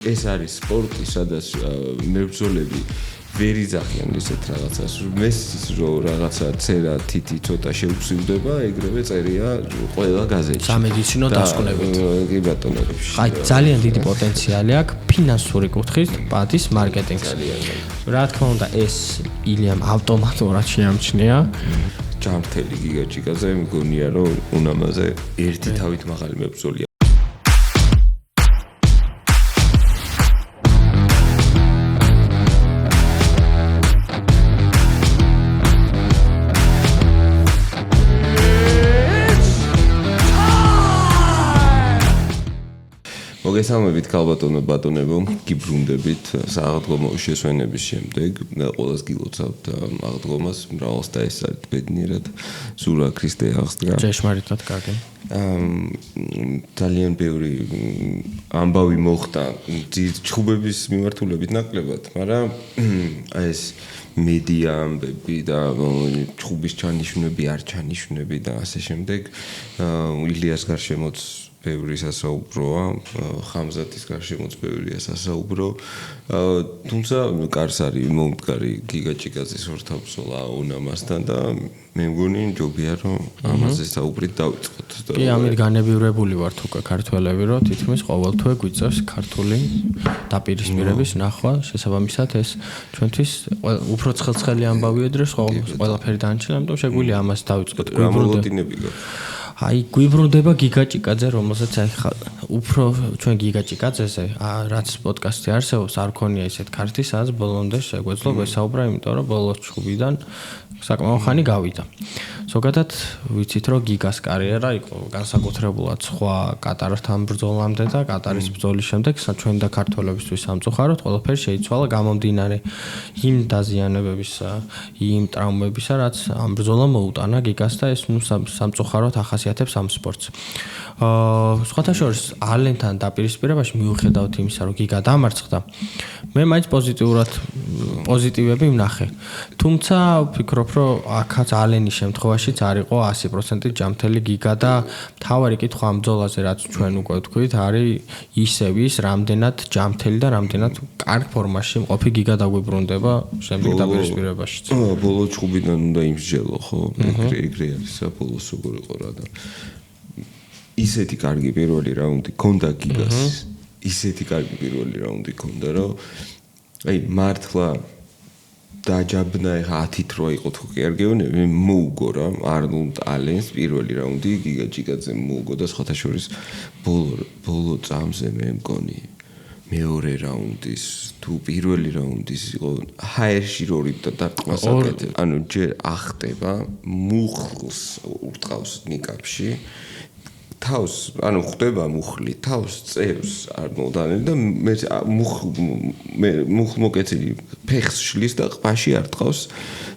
ეს არის სპორტი, სადაც მებრძოლები ვერ იძახიან ისეთ რაღაცას. მესის რომ რაღაცა წერა თითი ცოტა შეუცვლიდება, ეგრევე წერია ყველა გაზეთში. სამედიცინო დასკვნებით. კი ბატონო. აი ძალიან დიდი პოტენციალი აქვს ფინანსური კუთხით პადის მარკეტინგს. რა თქმა უნდა, ეს ილიამ ავტომატურად შეამჩნია. ჯამრთელი გიგაჭიკაზე მგონია რომ უნამაზე ერთი თავით მაღალი მებრძოლია. მოგესალმებით ქალბატონო ბატონებო, გიბრუნდებით სააღდგომო შესვენების შემდეგ. ყველას გილოცავთ აღდგომას, მრავალს დაესწარით ბედნიერად. სურა ქრისტე აღსდგა. ჭეშმარიტად კარგი. ძალიან ბევრი ამბავი მოხდა ჩხუბების მიმართულებით ნაკლებად, მაგრამ ეს მედია ამბები და ჩხუბის ჩანიშვნები, არ ჩანიშვნები და ასე შემდეგ. ილიას გარშემოც ბევრი სასაუბროა, ხამზათის გარშემოც ბევრია სასაუბრო. თუმცა კარს არის მომდგარი გიგაჭიკაძის ორთაბრძოლა უნამასთან და მე მგონი ჯობია რომ ამაზე საუბრით დავიწყოთ. კი, ამით განებივრებული ვართ უკვე ქართველები, რომ თითქმის ყოველთვე გვიწევს ქართული დაპირისპირების ნახვა, შესაბამისად ეს ჩვენთვის უფრო ცხელ-ცხელი ამბავია დროს ყველაფერი დანარჩენი, ამიტომ შეგვიძლია ამას დავიწყოთ. აი გვიბრუნდება გიგაჭიკაძე, რომელსაც აი უფრო ჩვენ გიგაჭიკაძეზე რაც პოდკასტი არსებობს, არ ქონია ისეთ ქართი, სადაც ბოლომდე შეგვეძლო ვესაუბრა, იმიტომ რომ ბოლოს ჩხუბიდან საკმაო ხანი გავიდა. ზოგადად ვიცით რომ გიგას კარიერა იყო განსაკუთრებულად სხვა კატართან ბრძოლამდე და კატარის ბრძოლის შემდეგ ჩვენ და ქართველებისთვის სამწუხაროდ ყველაფერი შეიცვალა გამომდინარე იმ დაზიანებებისა, იმ ტრავმებისა, რაც ამ ბრძოლამ მოუტანა გიგას და ეს სამწუხაროდ ახასიათებს ამ სპორტს. სხვათა შორის ალენთან დაპირისპირებაში მიუხედავთ იმისა, რომ გიგა დამარცხდა, მე მაინც პოზიტივები ვნახე. თუმცა ვფიქრობ, რომ აქაც ალენის შემთხვევაშიც არ იყო 100% ჯამრთელი გიგა და მთავარი კითხვა ამ ბრძოლაზე, რაც ჩვენ უკვე ვთქვით, არის ისევ ის, რამდენად ჯამრთელი და რამდენად კარგ ფორმაში მყოფი გიგა დაგვიბრუნდება შემდეგ დაპირისპირებაშიც. ბოლო ჩხუბიდან უნდა იმსჯელო, ხო? ეგრე არის, ბოლოს როგორ იყო რა და ისეთი კარგი პირველი რაუნდი ქონდა გიგას. ისეთი კარგი პირველი რაუნდი ქონდა, რომ აი მართლა დაჯაბნა 10-ით რო იყო თუ კი არ გეუბნები, მოუგო რა არნოლდ ალენს პირველი რაუნდი გიგაჭიკაძე მოუგო და სხვათა შორის ბოლო წამზე მე მგონი მეორე რაუნდის თუ პირველი რაუნდის იყო ჰაერში რორი და დარტყმას აკეთებ. ანუ ჯერ ახტება მუხლს ურტყავს ნიკაპში. თავს, ანუ ხდება მუხლი, თავს წერს არნოლდ ალენი და მე მუხლმოკეცილი ფეხს შლის და ყბაში არტყავს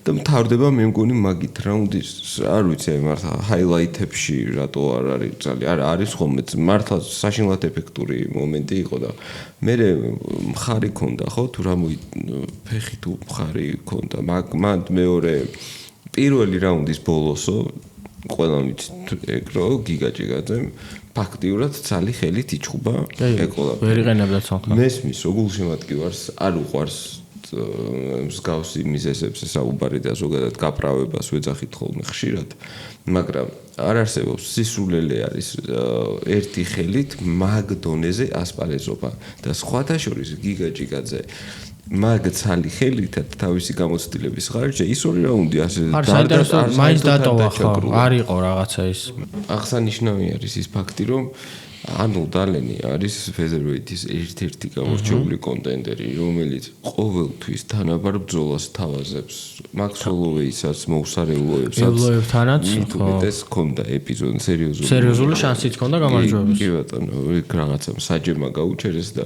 და მთავრდება მე მგონი მაგით რაუნდის, არ ვიცი, მართლა ჰაილაითებში რატო არ არის ძალიან არის ხოლმე მართლა საშინლად ეფექტური მომენტი იყო და მე მხარი ქონდა ხო თუ რა ფეხი თუ მხარი ქონდა მაგ მეორე პირველი რაუნდის ბოლოსო ყველა ვიცით ეგ რომ გიგაჭიკაძე ფაქტიურად ცალი ხელით იჩხუბა ეკოლა. ვერ იყენებდა ცალკე. მესმის გულშემატკივარს არ უყვარს მსგავსი მიზეზებზე საუბარი და ზოგადად გაправებას ვეძახით ხოლმე ხშირად, მაგრამ არ არსებობს სისულელე არის ერთი ხელით მაგ დონეზე ასპარეზობა და სხვათა შორის გიგაჭიკაძე მაგ ცალი ხელითაც თავისი გამოცდილების ხარჯზე ის ორი რაუნდი ასე მაინც დატოვა ხო არ იყო რაღაცა ის აღსანიშნავი არის ის ფაქტი რომ არნოლდ ალენი არის ფეზერვეითის ერთ-ერთი გამორჩეული კონტენდერი რომელიც ყოველთვის თანაბარ ბრძოლას თავაზებს მაქს ჰოლოვეისაც მოუსარეულოებსაც ევლოებთანაც ეს ქონდა ეპიზოდი სერიოზული შანსიც ქონდა გამარჯვების კი ბატონო რაღაცა საჯემა გაუჩერეს და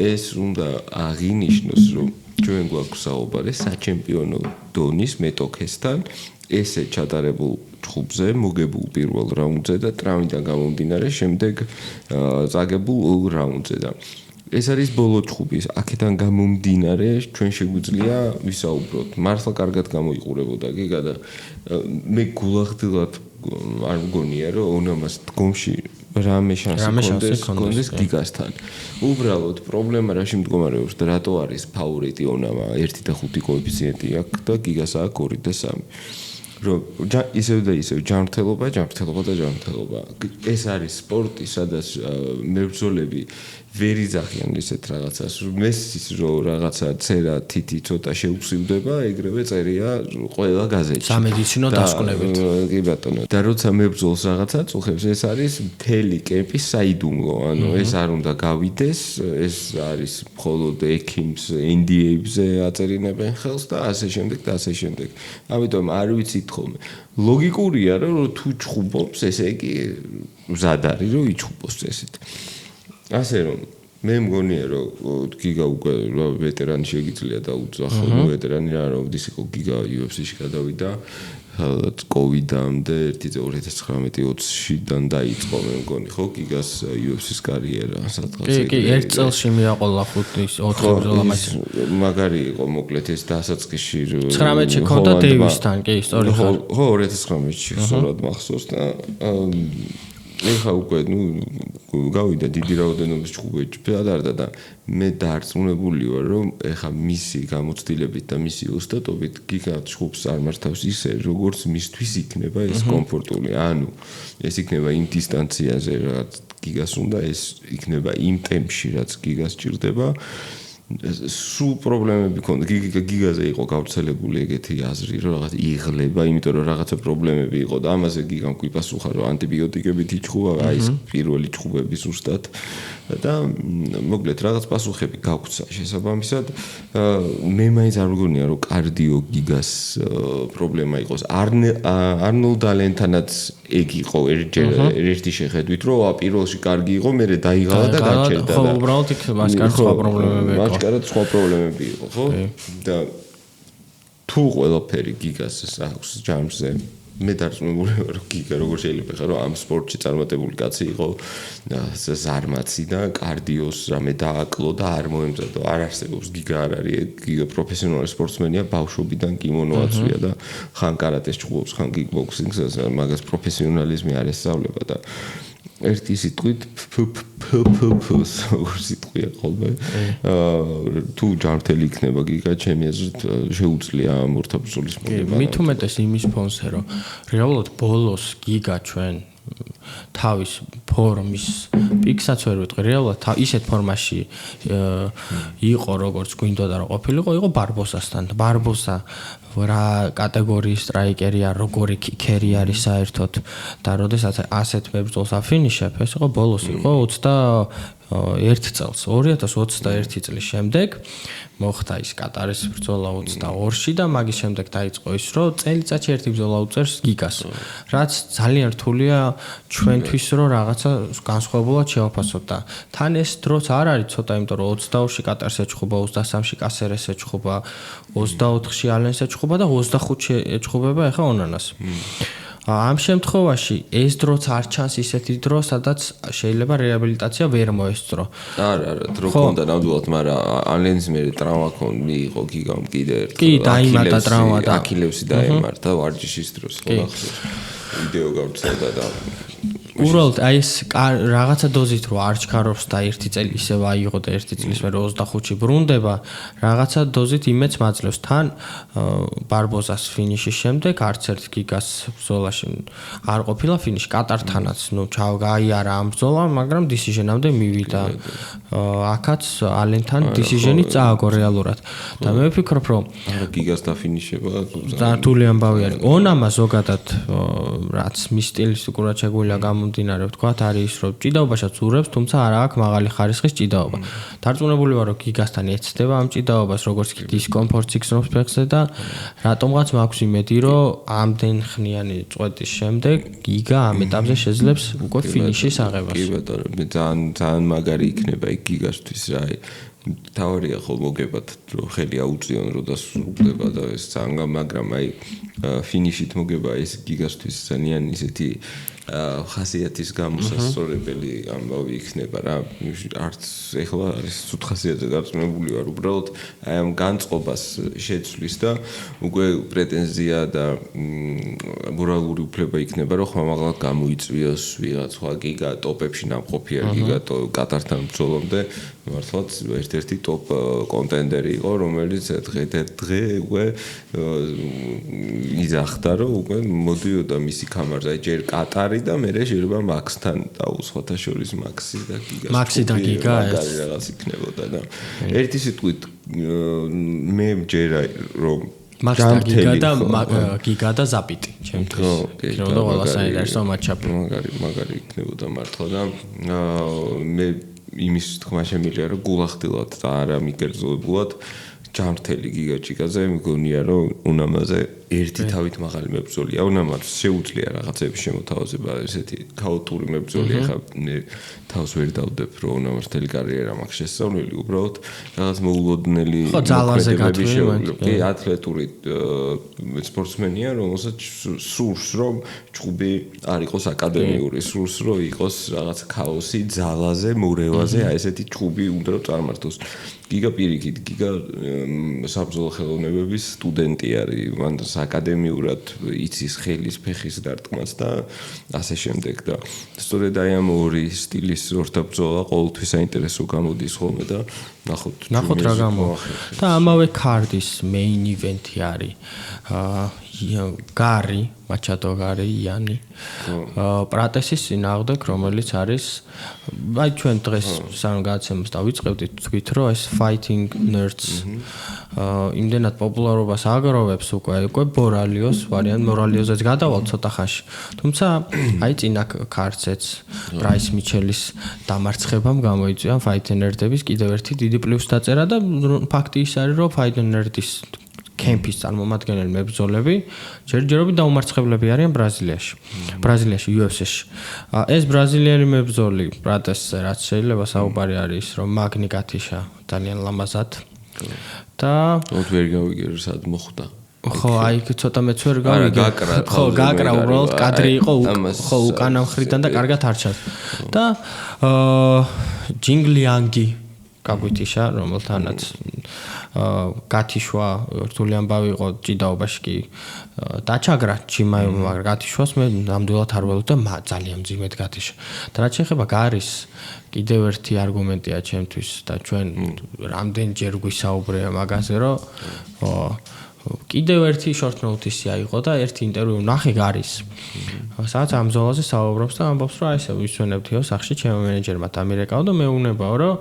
ეს უნდა აღინიშნოს რომ ჩვენ გვაქვს საუბარი საჩემპიონო დონის მეტოქესთან ესე ჩატარებულ ჩხუბზე მოგებულ პირველ რაუნდზე და ტრავმიდან გამომდინარე შემდეგ წაგებულ რაუნდზე და ეს არის ბოლო ჩხუბის აქედან გამომდინარე ჩვენ შეგვიძლია ვისაუბროთ მართლა კარგად გამოიყურებოდა გიგა და მე გულახდილად არ მგონია რომ ონამას დგომში რამე შანსი კონდეს გიგასთან. უბრალოდ პრობლემა რაში მდგომარეობს და რატო არის ფავორიტი ონამა 1 და 5 კოეფიციენტი აქვს და გიგას აქვს 2 და 3. რომ ისევ და ისევ ჯანმრთელობა. ეს არის სპორტი, სადაც მებრძოლები ვერ იძახიან ისეთ რაღაცას. მესის რომ რაღაცა წერა თითი ცოტა შეუცივდება, ეგრევე წერია ყველა გაზეთში. სამედიცინო დასკვნებით. კი ბატონო. და როცა მებრძოლს რაღაცა წუხებს, ეს არის მთელი კემპის საიდუმლო. ანუ ეს არ უნდა გავიდეს, ეს არის მხოლოდ ექიმს, NDA-ზე აწერინებენ ხელს და ასე შემდეგ და ასე შემდეგ. ამიტომ არ ვიცით ხოლმე. ლოგიკურია რომ თუ ჩხუბობს, ესე იგი მზად არის რომ იჩხუბოს ესეთ. ასე რომ მე მგონია რომ გიგა უკვე ვეტერანი შეგიძლია დაუძახო, ვეტერანი რა რომ ის იყო გიგა UFC-ში გადავიდა COVID-მდე 2019-20-დან დაიწყო მე მგონი ხო გიგას UFC-ს კარიერა სადღაც კი ერთ წელში მიაყოლა 4 ბრძოლა მაჩი მაგარი იყო მოკლედ ეს დასაწყისში 19-ში ქონდა დეივისთან კი სწორი ხარ ხო 2019-ში სწორად მახსოვს და ეხა უკვე გავიდა დიდი რაოდენობის ჩხუბები გადარდა და მე დარწმუნებული ვარ რომ ეხა მისი გამოცდილებით და მისი ოსტატობით გიგა ჩხუბს არ მართავს ისე როგორც მისთვის იქნება ეს კომფორტული ანუ ეს იქნება იმ დისტანციაზე რაც გიგას უნდა ეს იქნება იმ ტემპში რაც გიგას ჭირდება სულ პრობლემები ქონდა გიგაზე იყო გავრცელებული ეგეთი აზრი რომ რაღაც იღლება იმიტომ რომ რაღაცა პრობლემები იყო და ამაზე გიგამ გვიპასუხა რომ ანტიბიოტიკებით იჭხუა აი ეს პირველი ჭხუბები ზუსტად და მოკლედ რაღაც პასუხები გაგვცა შესაბამისად მე მაინც არ მგონია რომ კარდიო გიგას პრობლემა იყოს არნოლდ ალენთანაც ეგ იყო ერთი შეხედვით რომ პირველში კარგი იყო მერე დაიღალა და გაჩერდა ხო უბრალოდ იქ მასკარად სხვა პრობლემები იყო მასკარად სხვა პრობლემები იყო ხო და თუ ყველაფერი გიგას აქვს ჯამზე მე დარწმუნებული ვარ რომ გიგა როგორ შეიძლება ხარო ამ სპორტში წარმატებული კაცი იყო ზარმაცი და კარდიოს რამე დააკლო და არ მოემზადო არ არსებობს გიგა არ არის გიგა პროფესიონალი სპორტსმენია ბავშვობიდან კიმონო აცვია და ხან კარატეს ჭუბობს ხან კიკბოქსინგს მაგას პროფესიონალიზმი არ ესწავლება და ერთი სიტყვით როგორ სიტყვია ხოლმე თუ ჯანმრთელი იქნება გიგა ჩემი აზრით შეუძლია მორთაბრძოლის მოგება მით უმეტეს იმის ფონზე რომ რეალურად ბოლოს გიგა ჩვენ თავის ფორმის პიკსაც ვერ ვიტყვი რეალურად ისეთ ფორმაში იყო როგორც გვინდოდა რომ ყოფილიყო იყო ბარბოსასთან ბარბოსა რა კატეგორიის სტრაიკერია როგორი კიკერი არის საერთოდ და როდესაც ასეთ მებრძოლს აფინიშებ ეს იყო ბოლოს იყო 21 წელს 2021 წლის შემდეგ მოხდა ის კატარის ბრძოლა 22-ში და მაგის შემდეგ დაიწყო ის რომ წელიწადში ერთი ბრძოლა უწევს გიგას რაც ძალიან რთულია ჩვენთვის რომ რაღაცა განსხვავებულად შევაფასოთ და თან ეს დროც არ არის ცოტა იმიტომ რომ 22-ში კატარს ეჭხობა 23-ში კასერეს ეჭხობა 24-ში ალენს ეჭხობა და 25-ში ეჭხობება ახლა ონანას ამ შემთხვევაში ეს დროც არ ჩანს ისეთი დრო, სადაც შეიძლება რეაბილიტაცია ვერ მოესწრო. არა, დრო ქონდა ნამდვილად, მაგრამ ალენს მე ტრავმა მიიღო გიგამ კიდე ერთხელ. კი, დაიმართა ტრავმა და აქილევსი დაემართა ვარჯიშის დროს, ხო ახლა. ვიდეო გავრცელდა და უბრალოდ აი ეს რაღაცა დოზით რო არ ჩქარობს და ერთი წელი ისევ აიღო და ერთი წლის მერე 25-ში ბრუნდება, რაღაცა დოზით იმეც მაძლევს თან ბარბოზას ფინიშის შემდეგ არც ერთ გიგას ბრძოლაში არ ყოფილა ფინიში კატართანაც, ნუ ჩავგაიარა ამ ბრძოლა, მაგრამ დისიჟენამდე მივიდა. აქაც ალენთან დისიჟენი წააგო რეალურად. და მე ვფიქრობ, რომ გიგას დაფინიშება რთული ამბავი არის. ონამა ზოგადად რაც მის სტილისტიკურად შეგვიძლია გამომდინარე ვთქვათ არის ის რომ ჭიდაობაშიც ურევს თუმცა არა აქვს მაღალი ხარისხის ჭიდაობა. დარწმუნებული ვარ რომ გიგასთან ეცდება ამ ჭიდაობას როგორც კი დისკომფორტს იქნობს ფეხზე და რატომღაც მაქვს იმედი რომ ამდენ ხნიანი წვეთის შემდეგ გიგა ამ ეტაპზე შეძლებს უკვე ფინიშის აღებას. კი ბატონო ძალიან მაგარი იქნება იქ გიგასთვის რა თავარია ხო მოგებათ რომ ხელი აუწიონ რომ დასრულდება და ეს ძალიან მაგრამ აი ფინიშით მოგება ეს გიგასთვის ძალიან ისეთი ხასიათის გამოსასწორებელი ამბავი იქნება რა. არც ეხლა არის ცუდ ხასიათზე გაწმებული ვარ, უბრალოდ აი ამ განწყობას შეცვლის და უკვე პრეტენზია და მორალური უფლება იქნება, რომ ხმამაღლა გამოიწვიოს ვიღაც სხვა გიგა ტოპებში ნამყოფი არ გიგა კატართან ბრძოლამდე მართლაც ერთ-ერთი ტოპ კონტენდერი იყო, რომელიც დღე უკვე იზახდა, რომ უკვე მოდიოდა მისი კამარზე ჯერ კატარი და მერე შეიძლება მაქსთან დაუსვათა შორის მაქსი და გიგა რაღაც იქნებოდა და ერთი სიტყვით მე მჯერა რომ გიგა და ზაპიტი ჩემთვის რომ ყველასაი დაიწყო მატჩაპი მაგარი იქნებოდა მართლა და მე იმის თქმა შემიძლია რომ გულახდილად და არა მიკერძოებულად ჯამრთელი გიგაჭიკაზე მგონია რომ უნამაზე ერთი თავით მაღალი მებრძოლია უნამაც შეუძლია რაღაცების შემოთავაზება ესეთი ქაოტური მებრძოლია ხა თავს ვერ დავდებ რომ უნამართელი კარიერა მაქვს შესწავლილი უბრალოდ რაღაც მოულოდნელი კი ათლეტური სპორტსმენია რომელსაც სურს რომ ჭუბი არ იყოს აკადემიური სურს რომ იყოს რაღაც ქაოსი ძალაზე მურევაზე აი ესეთი ჭუბი უნდა წარმართოს გიგა პირიქით გიგა საბრძოლო ხელოვნებების სტუდენტი არის მან აკადემიურად იცის ხელის ფეხის დარტყმას და ასე შემდეგ და სწორედ აი ამ ორი სტილის ორთაბრძოლა ყოველთვის საინტერესო გამოდის ხოლმე და ნახოთ რა გამოახერხებს და ამავე კარდის მეინ ივენთი არის გარი მაჩადო გარი იანი პრატესის წინააღმდეგ რომელიც არის აი ჩვენ დღეს სანამ გადაცემას დავიწყებდით თქვით რომ ეს fighting nerds იმდენად პოპულარობას აგროვებს უკვე ბორალიოს ვარიანტ მორალიოზეც გადავალ ცოტა ხანში თუმცა აი წინა ქარცეც პრაის მიჩელის დამარცხებამ გამოიწვია fighting nerd-ების კიდევ ერთი დიდი პლუს დაწერა და ფაქტი ის არის რომ fighting nerd-ის კემპის წარმომადგენელი მებრძოლები ჯერჯერობით დაუმარცხებლები არიან ბრაზილიაში UFC-ში. ეს ბრაზილიელი მებრძოლი პრატესზე რაც შეიძლება საუბარი არის რომ მაგნი გათიშა ძალიან ლამაზად და ვერ გავიგე სად მოხვდა. ხო აი ცოტა მეც ვერ გავიგე. ხო გაკრა უბრალოდ კადრი იყო ხო უკანა მხრიდან და კარგად არჩევს. და ჯინგლიანგი გაგვითიშა რომელთანაც გათიშვა რთული ამბავი იყო ჭიდაობაში კი დაჩაგრა ჩიმაი მაგრამ გათიშვას მე ნამდვილად არ ველოდე და ძალიან მძიმედ გათიშა და რაც შეეხება გარის კიდევ ერთი არგუმენტია ჩემთვის და ჩვენ რამდენჯერ გვისაუბრია მაგაზე რომ კიდევ ერთი short notice-ია იყო და ერთი ინტერვიუ ნახე გარის. სადაც ამ ზოლაზე საუბრობს და ამბობს რომ აი ესე ვისვენებთიო სახში ჩემო მენეჯერმა ამერიკაო და მეუბნება რომ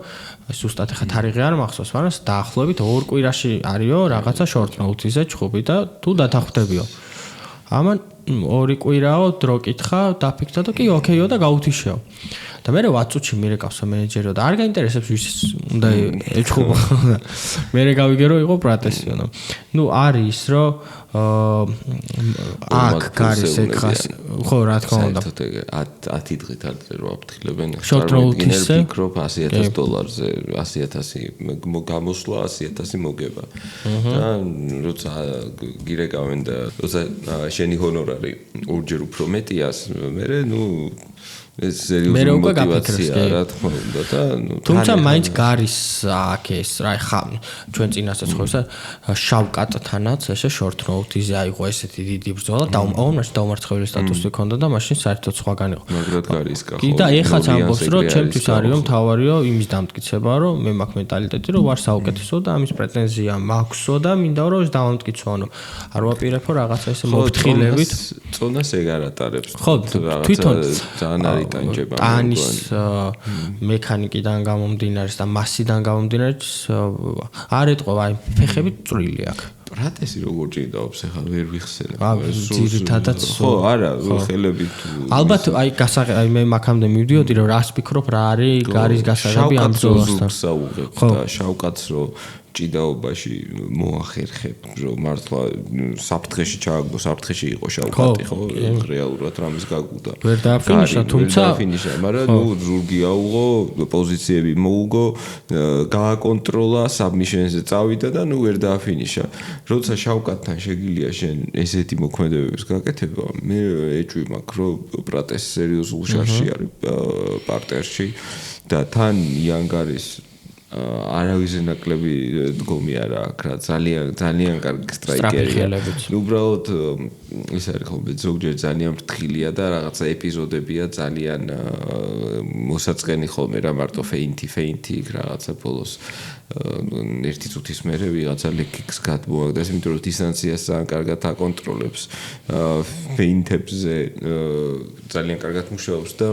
ზუსტად ხა თარიღი არ მახსოვს, მაგრამ დაახლოებით 2 კვირაში არისო რაღაცა short notice-ზე ჩხუბი და თუ დათანხმდებიო. ამან 2 კვირაო დრო კითხა, დაფიქრდა და კი ოკეიო და გაუთიშეო. და მე ვაცუჩი მირეკავსო მენეჯერიო და არ გაინტერესებს ვის უნდა ეჩხუბო. მე გავიგე რომ იყო პრატესიო. ნუ არის რომ აქ გარის ეკხას ხო რა თქმა უნდა 10 დღით არ ვაფრთხილებენ შორტ-ნოუთისზე ფიქრობ $100,000-ზე 100,000 გამოსვლა 100,000 მოგება და როცა გირეკავენ და როცა შენი ჰონორარი ორჯერ უფრო მეტიას მე ნუ ეს სერიოზული მოტივაცია რა თქმა უნდა და თუმცა მაინც გარის აქ ეს რა ხა ჩვენ წინასაც ხოვსა შავკატთანაც ესე short notice-ზე აიღო ესეთი დიდი ბრძოლა და აუმარცხ დაუმარცხებელი სტატუსი ჰქონდა და მაშინ საერთოდ სხვაგან იყო მაგრამ გარის კახო კი და ეხაც ამბობს რომ ჩემთვის არის რომ თავარიო იმის დამტკიცება რომ მე მაქვს მენტალიტეტი რომ ვარ საუკეთესო და ამის პრეტენზია მაქვსო და მინდა რომ ეს დავამტკიცოანო არ ვაპირებო რაღაცა ესე მოფრთხილებით წონას ეგ არ ატარებს ხო თვითონ ძალიან არის ტანჯება ტანის მექანიკიდან გამომდინარე და მასიდან გამომდინარე არ ეტყობა აი ფეხები წვრილი აქვს პრატესი როგორ ჭიდაობს ახლა ვერ ვიხსენებ ძირითადად ხო არა ხელები ალბათ აი აი მე მაგამდე მივდიოდი რომ რას ფიქრობ რა არის გარის გასაღები ამ ბრძოლასთან ხო შავკაცს რო ჭიდაობაში მოახერხებ, რომ მართლა საფრთხეში ჩააგდო, საფრთხეში იყო შავკატი, ხო? რეალურად რამის გაგუდა. ვერ დააფინიშა, თუმცა დააფინიშა, მაგრამ ზურგი აუღო, პოზიციები მოუგო, გააკონტროლა, საბმიშენზე წავიდა და ვერ დააფინიშა. როცა შავკატთან შეგილია შენ ესეთი მოქმედებების გაკეთება, მე ეჭვი მაქვს, რომ პრატეს სერიოზულ შარში არის პარტერში და თან იანგარის არავის ნაკლები დგომი არა აქვს რა ძალიან კარგი სტრაიკერია. უბრალოდ ის არის ხოლმე ზოგჯერ ძალიან ფრთხილია და რაღაცა ეპიზოდებია ძალიან მოსაწყენი ხოლმე რა მარტო ფეინტი რაღაცა ბოლოს ერთი წუთის მერე ვიღაცა ლეკიქს გადმოაგდეს, იმიტომ რომ დისტანციას ძალიან კარგად აკონტროლებს, ფეინტებზე ძალიან კარგად მუშაობს და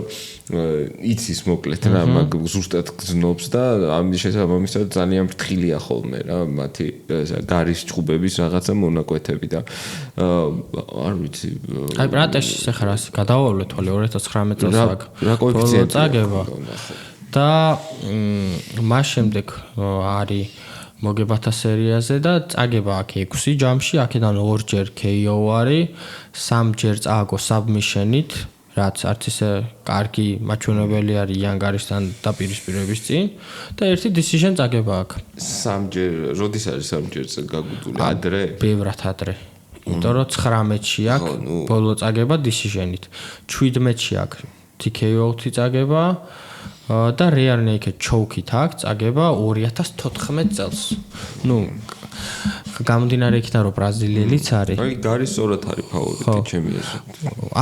იცის მოკლედ რა მაგ ზუსტად გზნობს და ამის შესაბამისად ძალიან ფრთხილია ხოლმე რა მათი გარის ჭუბების რაღაცა მონაკვეთები და არ ვიცი აი პრატეშის ახლა რას გადავავლეთ თვალე 2019 წელს რა კოეფიციენტი წაგება და მას შემდეგ არის მოგებათა სერიაზე და წაგება აქ 6 ჯამში, აქედან 2ჯერ KO არის, 3ჯერ წააგო საბმიშენით, რაც არც ისე კარგი მაჩვენებელი არის იანგარისთან დაპირისპირების წინ და ერთი decision წაგება აქ. 3ჯერ, როდის არის 3ჯერ გაგუძული? ადრე? ბევრად ადრე. იმიტომ რომ 19-ში აქ ბოლო წაგება decision-ით. 17-ში აქ TKO-ით წაგება და rear naked choke-ით აქ წაგება 2014 წელს. ნუ გამომდინარე იქიდან რომ ბრაზილიელიც არის. აი გარი სწორად არის ფავორიტი ჩემი აზრით.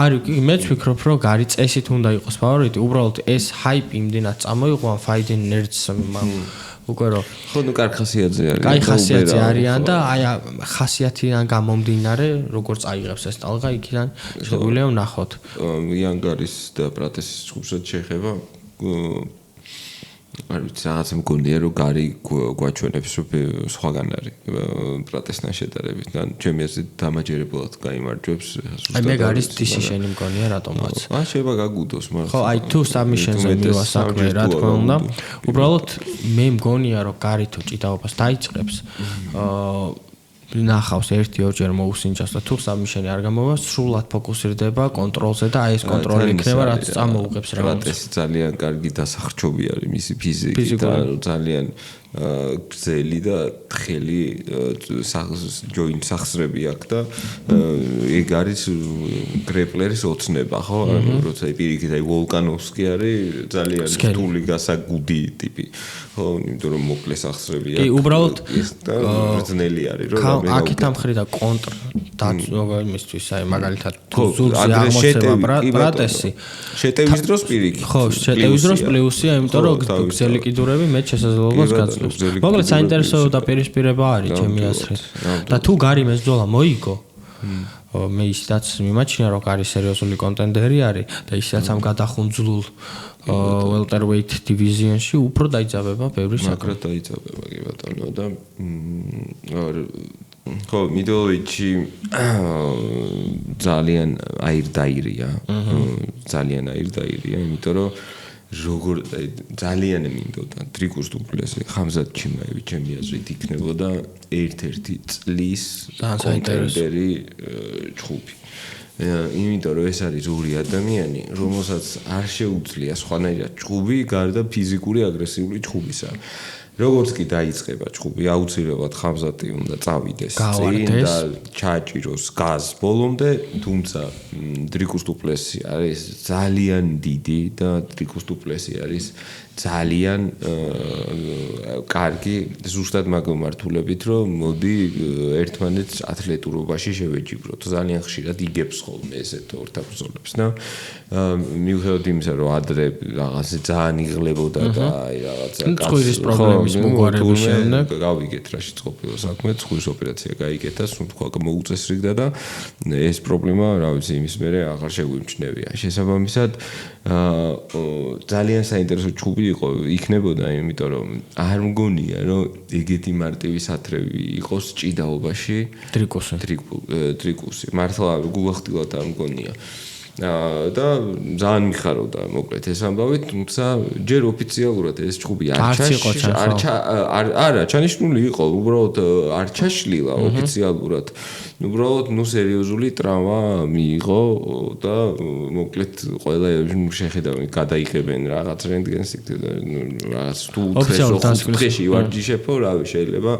არის მეც ვფიქრობ რომ გარი წესით უნდა იყოს ფავორიტი, უბრალოდ ეს hype იმდენად წამოიღო ამ fighting nerds უკვე რომ ხო ნუ კარგი ხასიათზე არის. კაი ხასიათზე არიან და აი ხასიათიდან გამომდინარე როგორ წაიღებს ეს ტალღა იქიდან შეგვიძლია ვნახოთ. იანგარის და პრატესის ჯგუფსაც შეეხება არ ვიცი რაღაც მგონია რომ გარი გვაჩვენებს რომ სხვაგან არის პრატესთან შედარებით და ჩემი აზრით დამაჯერებლად გაიმარჯვებს აი მე გარის decision-ი მგონია რატომაც შეიძლება გაგუდოს მაგრამ ხო აი თუ submission-ზე მივა საქმე რა თქმა უნდა უბრალოდ მე მგონია რომ გარი თუ ჭიდაობას დაიწყებს ნახავს 1-2ჯერ მოუსინჯავს და თუ submission-ი არ გამოვა სრულად ფოკუსირდება კონტროლზე და აი ეს კონტროლი იქნება რაც წამოუღებს რაღაცას ეს ძალიან კარგი დასახჭობი არის მისი ფიზიკი და ძალიან გზელი და თხელი ჯოინ სახსრები აქვს და ეგ არის გრეპლერის ოცნება ხო ანუ როცა პირიქით აი ვოლკანოვსკი არის ძალიან რთული გასაგუდი ტიპი ხო იმიტომ რომ მოკლე სახსრები აქვს კი უბრალოდ ძნელი არის რომ აქეთ ამხრიდა კონტრ იმისთვის აი მაგალითად თუ ზურგზე აღმოცება პრატესი შეტევის დროს პირიქით ხო შეტევის დროს პლუსია იმიტომ რომ გზელი კიდურები მე შესაძლებლობას გაძლევს მოკლედ საინტერესო დაპირისპირება არის ჩემი აზრით და თუ გარი მესძოლა მოიგო მე ისედაც მიმაჩნია რომ გარი სერიოზული კონტენდერი არის და ისედაც ამ გადახუნძლულ welterweight division-ში უფრო დაიძაბება ბევრი საქმე დაიძაბება კი ბატონო და ხო მიდლვეიტში ძალიან აირდაირია იმიტომ რომ როგორ ძალიან მინდოდა ტრიკუს დუბლესი ხამზად ჩიმაევი ჩემი აზრით იქნებოდა ერთ-ერთი წლის კონტენდერი ჯგუფი იმიტომ რომ ეს არის ორი ადამიანი რომელსაც არ შეუძლია სხვანაირად ჯგუფი გარდა ფიზიკური აგრესიული ჯგუფისა როგორც კი დაიწყება ჯგუფი აუცილებლად ხამზატი უნდა წავიდეს წინ და ჩააჭიროს გაზ ბოლომდე თუმცა ტრიკუს დუბლესი არის ძალიან დიდი და ტრიკუს დუბლესი არის ძალიან კარგი ზუსტად მაგ მართულებით რომ მოდი ერთმანეთს ათლეტურობაში შევეჯიბროთ ძალიან ხშირად იგებს ხოლმე ესეთ ორთაბრძოლებს და მიუხედავად იმისა რომ ადრე რაღაც ძალიან იღლებოდა და აი რაღაცა წყვილის პრობლემის მოგვარების შემდეგ გავიგეთ რაში ყოფილა საქმე წყვილის ოპერაცია გაიგეთა სულ თქვა მოუწესრიგდა და ეს პრობლემა რა ვიცი იმის მერე აღარ შეგვიმჩნევია შესაბამისად ძალიან საინტერესო ჯგუფი იყო იქნებოდა იმიტომ რომ არ მგონია რომ ეგეთი მარტივი სათრევი იყოს ჭიდაობაში ტრიკუსი მართლა გულახდილად არ მგონია და ძალიან მიხარობდა მოკლედ ეს ამბავი, თუმცა ჯერ ოფიციალურად ეს ჭუბი არა, ჩანიშნული იყო, უბრალოდ არ ჩაშლილა ოფიციალურად. უბრალოდ სერიოზული ტრავმა მიიღო და მოკლედ ყველა შეხედავენ, გადაიღებენ რაღაც რენტგენს რაღაც თუ დღეში ვარჯიშებო, რავი შეიძლება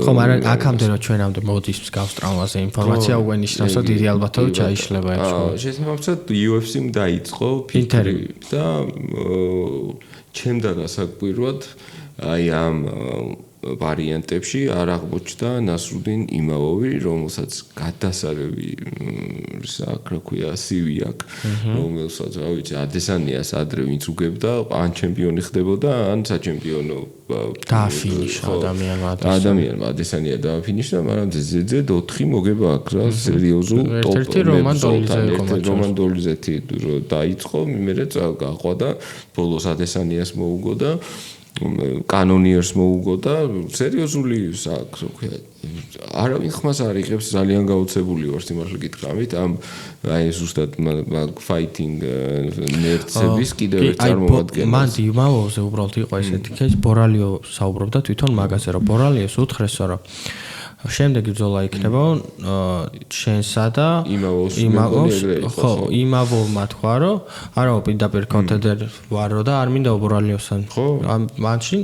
ხო, მაგრამ აქამდე რომ ჩვენამდე მოდის მსგავს ტრავმაზე ინფორმაცია უკვე ნიშნავს, რომ დიდი ალბათობით ჩაიშლება ეს. შესაბამისად UFC-მ დაიწყო ფინტერი და ჩემდა გასაკვირვად აი ამ ვარიანტებში არ აღმოჩნდა ნასრუდინ იმავოვი, რომელსაც გადასარევი რა ქვია CV აქვს, რომელსაც რა ვიცი ადესანიას ადრე ვინც უგებდა, ან ჩემპიონი ხდებოდა, ან საჩემპიონო დააფინიშა ადამიანმა ადესანია დააფინიშა, მაგრამ ზედზედ 4 მოგება აქვს რა სერიოზულ ერთ-ერთი რომან დოლიზეთი დაიწყო, მერე გაყვა და ბოლოს ადესანიას მოუგო და კანონიერს მოუგო და სერიოზული აქვს, რო ქვია. არავინ ხმას არ იღებს, ძალიან გაოცებული ვარ სიმართლე გითხრამით, ამ აი ზუსტად ფაითინგ ნერცების კიდევ ერთ წარმომადგენელს. მან იმავოზე უბრალოდ იყო ესეთი кейს, ბორალიო საუბრობდა თვითონ მაგაზე, რომ ბორალიოს უთხრეს, რომ შემდეგი ბრძოლა იქნება შენსა და იმავოვმა თქვა, რომ არაო პირდაპირ კონტენდერ ვარო და არ მინდა ბორალიოსთან. მაშინ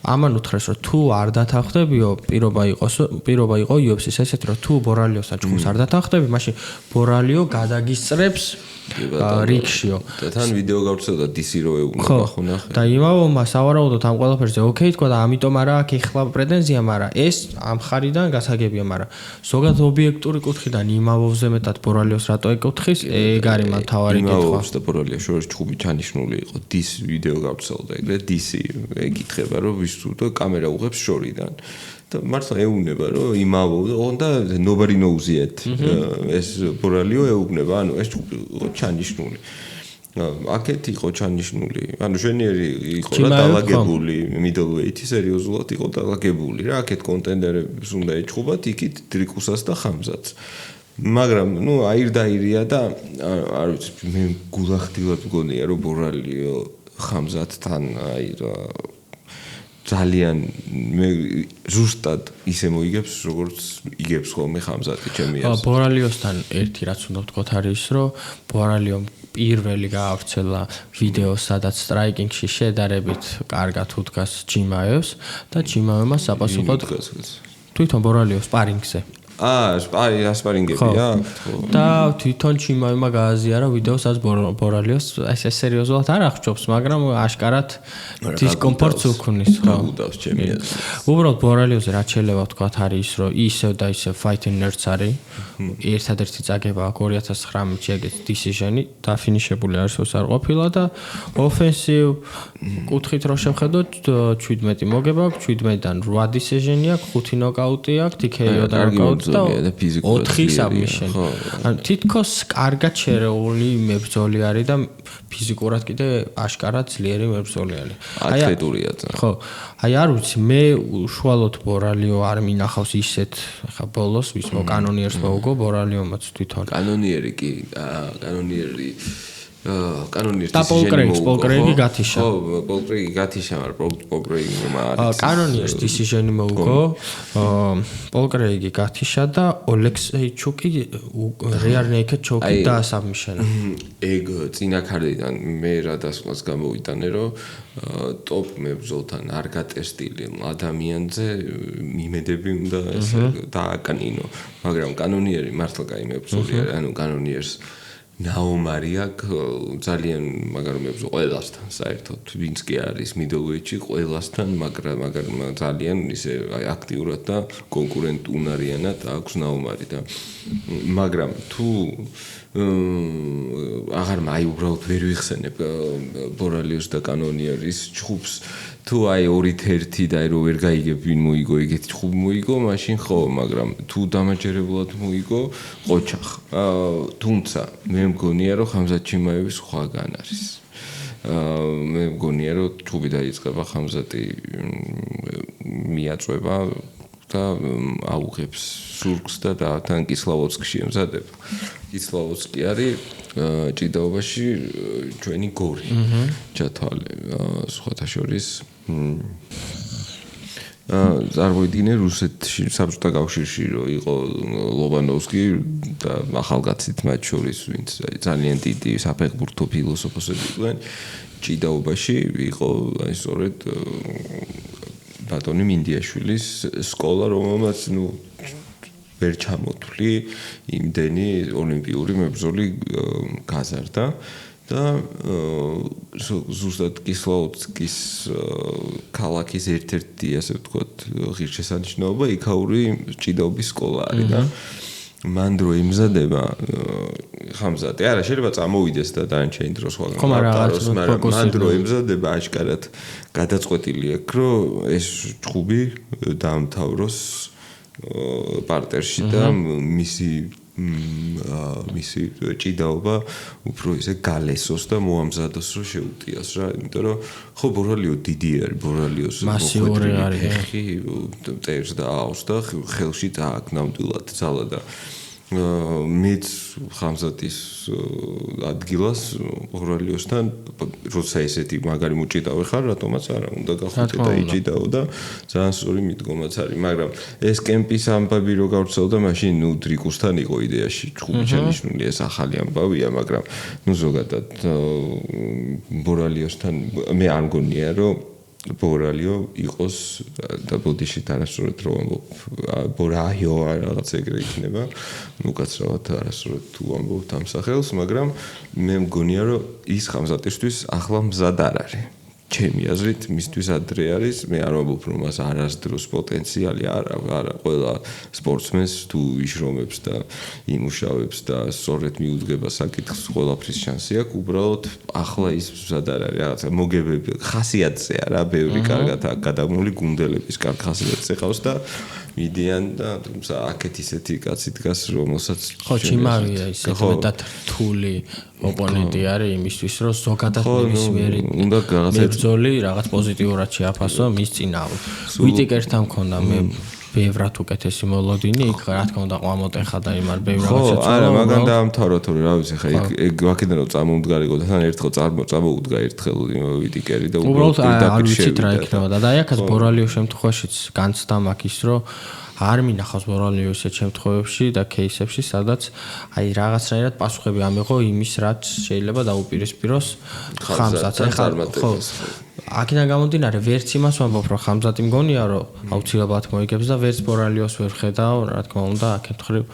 ამან უთხრეს, რომ თუ არ დათანხმდებიო, პირობა იყო UFC-ს ესეთ, რომ თუ ბორალიოსთან ჭუბს არ დათანხმდები, მაშინ ბორალიო გადაგისწრებს რიქშიო. და თან ვიდეო გავრცელდა DC რო ეუბნება ხო ნახე. და იმავოვმა სავარაუდოდ ამ ყველაფერზე ოკეი თქვა და ამიტომ არა აქ ეხლა პრეტენზია, მაგრამ ეს ამ ხარიდან გასაგებია, მაგრამ ზოგადად ობიექტური კუთხიდან იმავოვზე მეტად ბორალიოს რატო ეკუთხის, ეგ არის მან თავარი კითხვა. იმავოვს და ბორალიოს შორის ჭუბი ჩანიშნული იყო, DC ვიდეო გავრცელდა, ეგრე DC ეკითხება, რომ ვის თუ და კამერა უღებს შორიდან. და მართლა ეუბნება, რომ იმავო და nobody knows yet. ეს ბორალიო ეუბნება, ანუ ეს ჭუბი იყო ჩანიშნული. აქეთ იყო ჩანიშნული. ანუ ჟენიერი იყო და დალაგებული, middleweight-ი სერიოზულად იყო დალაგებული რა. აქეთ კონტენდერებს უნდა ეჭუბათ, იქით დრიკუსას და ხამზაც. მაგრამ აირდაირია და არ ვიცი, მე გულახდილად მგონია, რომ ბორალიო ხამზათთან აი რა ძალიან მე ზუსტად ისე მოიგებს, როგორც იგებს ხოლმე ხამზათი ჩემი აზრით. ბორალიოსთან ერთი რაც უნდა ვთქვათ არის, რომ ბორალიომ პირველი გაავრცელა ვიდეო, სადაც სტრაიკინგში შედარებით კარგად უდგას ჯიმაევს და ჯიმაევმა საპასუხოდ თვითონ ბორალიოს სპარინგზე. სპარინგებია. და თვითონ ჯიმაევმა გააზიარა ვიდეოსაც ბორალიოს ეს სერიოზულად არ აღჭობს, მაგრამ აშკარად დისკომფორტს უქმნის, ხო. უდავს ჩემი აზრით. უბრალოდ ბორალიოზე რაც შეიძლება ვთქვათ არის, რომ ისევ და ისევ fighting nerds არის. ერთადერთი წაგება აქვს 2019-ში ეგეთ decision-ი დაფინიშებული არსოს არ ყოფილა და offensive კუთხით რო შევხედოთ 17 მოგება აქვს, 17-დან 8 decision-ი აქვს, 5 ნოკაუტი აქვს, TKO და ნოკაუტი და 4 submission. ანუ თითქოს კარგად შერეული მებრძოლი არის და ფიზიკურად კიდე აშკარად ძლიერი მებრძოლი არის. ათლეტურია ძალიან. ხო. აი არ ვიცი, მე უშუალოდ ბორალიო არ მინახავს ისეთ ხა ბოლოს ვის კანონიერს მოუგო ბორალიომაც თვითონ. კანონიერი კი, კანონიერი კანონიერის და პოლკრეიგი გათიშა. ხო, პოლკრეიგი გათიშა, მაგრამ პოლკრეიგი არის. კანონიერის decision-ი მოუგო, პოლკრეიგი გათიშა და ოლექსეიჩუკი rear naked choke-ი დაასაბმიშენა. ეგ წინა ქარდიდან მე რა დასკვნას გამოვიტანე, რომ ტოპ მებრძოლთან არ გატესტილი ადამიანზე იმედები უნდა ესე დააკნინო, მაგრამ კანონიერი მართლა კაი მებრძოლი არის, ანუ კანონიერს ნაომარი აქვს ძალიან მაგარმებზე ყველასთან საერთოდ ვინც კი არის middleweight-ში ყველასთან მაგრამ ძალიან ისე აქტიურად და კონკურენტუნარიანად აქვს ნაომარი და მაგრამ თუ აღარ მაი უბრალოდ ვერ ვიხსენებ ბორალიოს და კანონიერის ჭუბს თუ აი 2-1 და რო ვერ გაიგებ ვინ მოიგო ეგეთი ჭუბი მოიგო მაშინ ხო მაგრამ თუ დამაჯერებლად მოიგო ყოჩახ თუმცა მე მგონია რომ ხამზათ ჩიმაევის სხვაგან არის მე მგონია რომ ჭუბი დაიწყება ხამზათი მიაწვება და აუღებს სურგს და თან კისლავოცკში ემზადება კისლავოცკი არის ჭიდაობაში ჩვენი გორი ჩათვალე სხვათა შორის წარმოიდგინე რუსეთში საბჭოთა კავშირში რო იყო ლობანოვსკი და ახალგაზრდით მათ შორის ვინც ძალიან დიდი საფეხბურთო ფილოსოფოსები იყვნენ ჭიდაობაში იყო აი სწორედ ბატონი მინდიაშვილის სკოლა რომელმაც ვერ ჩამოთვლი იმდენი ოლიმპიური მებრძოლი გაზარდა და ზუსტად კისლაუცკის ქალაქის ერთ-ერთი ასე ვთქვათ ღირსშესანიშნაობა იქაური ჭიდაობის სკოლა არის და მან დრო იმზადება ხამზადე არა შეიძლება წამოვიდეს და დანარჩენი დროს მაგრამ მან დრო იმზადება აშკარად გადაწყვეტილი აქვს რომ ეს ჭუბი დაამთავროს პარტერში და მისი ჭიდაობა უფრო ისე გალესოს და მოამზადოს რომ შეუტიოს რა იმიტომ რომ ხო ბორალიო დიდი არის ბორალიოს მასიური არის ხი წერს და აავს და ხელში დააკ ნამდვილად ძალა და მეც ხამზატის ადგილას ბორალიოსთან როცა ესეთი მაგარი მოჭიდავე ხარ რატომაც არა უნდა გახუტე და იჭიდაო და ძალიან სწორი მიდგომაც არის მაგრამ ეს კემპის ამბავი რო გავრცელდა მაშინ ნუ დრიკუსთან იყო იდეაში ჭუბი ჩანიშნული ეს ახალი ამბავია მაგრამ ნუ ზოგადად ბორალიოსთან მე არ მგონია რომ ბორალიო იყოს და ბოდიში თანასწორად რო ამბობ ბორაიო რაღაც ეგრე იქნება უკაცრავად არასწორად თუ ამბობთ ამ სახელს მაგრამ მე მგონია რომ ის ხამზატისთვის ახლა მზად არ არის ჩემი აზრით მისთვის ადრე არის მე არ ვამბობ რომ მას არასდროს პოტენციალი არა ყველა სპორტსმენს თუ იშრომებს და იმუშავებს და სწორედ მიუძღება საკითხს ყველაფრის შანსი აქვს უბრალოდ ახლა ის მზად არ არის რაღაცა მოგებები ხასიათზე არა ბევრი კარგად გადამული გუნდელების კარგ ხასიათზე ყავს და მიდიან და თუმცა აქეთ ისეთი კაცი დგას რომელსაც ხო ჩიმავია ისეთი მეტად რთული ოპონენტი არის იმისთვის რომ ზოგადად ნებისმიერი მებრძოლი რაღაც პოზიტიურად შეაფასო მის წინააღმდეგ ვიტიკერსთან მქონდა მე ბევრად უკეთესი მოლოდინი იქ რა თქმა უნდა ყვამოტეხა და იმარ ბევრ რაღაცა ხო არა მაგან დაამთავრა თორე რა ვიცი ხა ეგ ვაკიდან რომ წამომდგარიყო და თან ერთხელ წამოუდგა ერთხელ ვიტიკერი და უბრალოდ არ ვიცით რა იქნება და აი აქაც ბორალიო შემთხვევაშიც განცდა მაგის რომ არ მინახავს ბორალიო ისეთ შემთხვევებში და кейსებში სადაც აი რაღაცნაირად პასუხები ამიღო იმის რაც შეიძლება დაუპირისპიროს ხამზატს ხო აქედან გამომდინარე ვერც იმას ვამბობ რომ ხამზატი მგონია რომ აუცილებლად მოიგებს და ვერც ბორალიოს ვერ ხედავ რა თქმა უნდა აქეთ ხრივ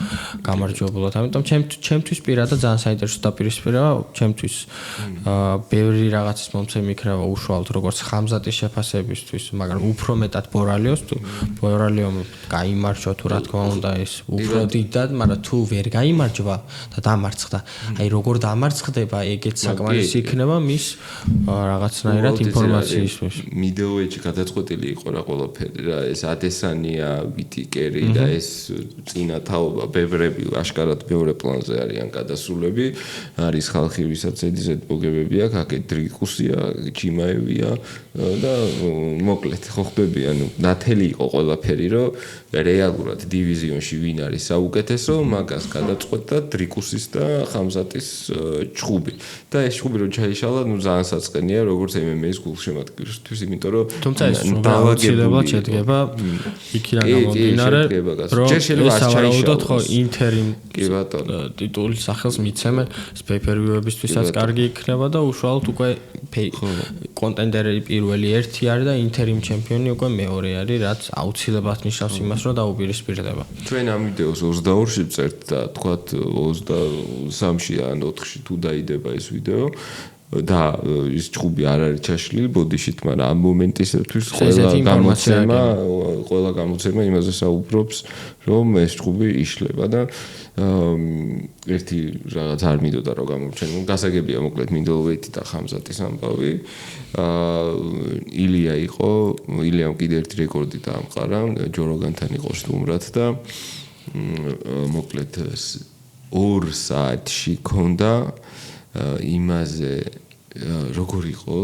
გამარჯვებულად ამიტომ ჩემთვის პირადად ძალიან საინტერესო დაპირისპირება ჩემთვის ბევრი რაღაცის მომცემი იქნება უშუალოდ როგორც ხამზატის შეფასებისთვის მაგრამ უფრო მეტად ბორალიოს თუ ბორალიომ გაიმარჯვა თუ რა თქმა უნდა ეს უფრო დიდად მაგრამ თუ ვერ გაიმარჯვა და დამარცხდა აი როგორ დამარცხდება ეგეც საკმარისი იქნება მის რაღაცნაირად ინფორმაციისთვის მიდეოეჭი გადაწყვეტილი იყო რა ყველაფერი რა ეს ადესანია ვიტიკერი და ეს წინა თაობა ბევრები აშკარად ბევრ პლანზე არიან გადასულები არის ხალხი ვისაც ედიზეთ მოგებები აქვს აქეთ დრიკუსია ჩიმაევია და მოკლედ ხო ხდები ანუ ნათელი იყო ყველაფერი რომ რეალურად დივიზიონში ვინ არის საუკეთესო მაგას გადაწყვეტდა დრიკუსის და ხამზატის ჭუბი და ეს ჭუბი რო ჩაიშალა ნუ ძალიან საწყენია როგორც MMA-ის გულშემატკივრისთვის იმიტომ რომ თუმცა ეს დაავადება შედგება იქიდან გამომდინარე რომ ეს ავარაუდოდ ხო ინტერიმ ტიტულის სახელს მიცემენ პეიპერვიუებისთვისაც კარგი იქნება და უშუალოდ უკვე კონტენდერი პირველი ერთი არის და ინტერიმ ჩემპიონი უკვე მეორე არის რაც აუცილებლად ნიშნავს იმას რომ დაუპირისპირდება ჩვენ ამ ვიდეოს 22-ში წერთ და თქვათ 23-ში ან 4-ში თუ დაიდება ეს ვიდეო და ის ჭუბი არ არის ჩაშლილი ბოდიშით, მაგრამ ამ მომენტისათვის ყველა გამოცემა იმაზე საუბრობს, რომ ეს ჭუბი იშლება და ერთი რაღაც არ მინდოდა რომ გამორჩენო. გასაგებია მოკლედ მინდელვეიტი და ხამზატის ამბავი. ილიამ კიდე ერთი რეკორდი დაამყარა, ჯო როგანთან იყო სტუმრად და მოკლედ 2 საათში ქონდა იმაზე როგორ იყო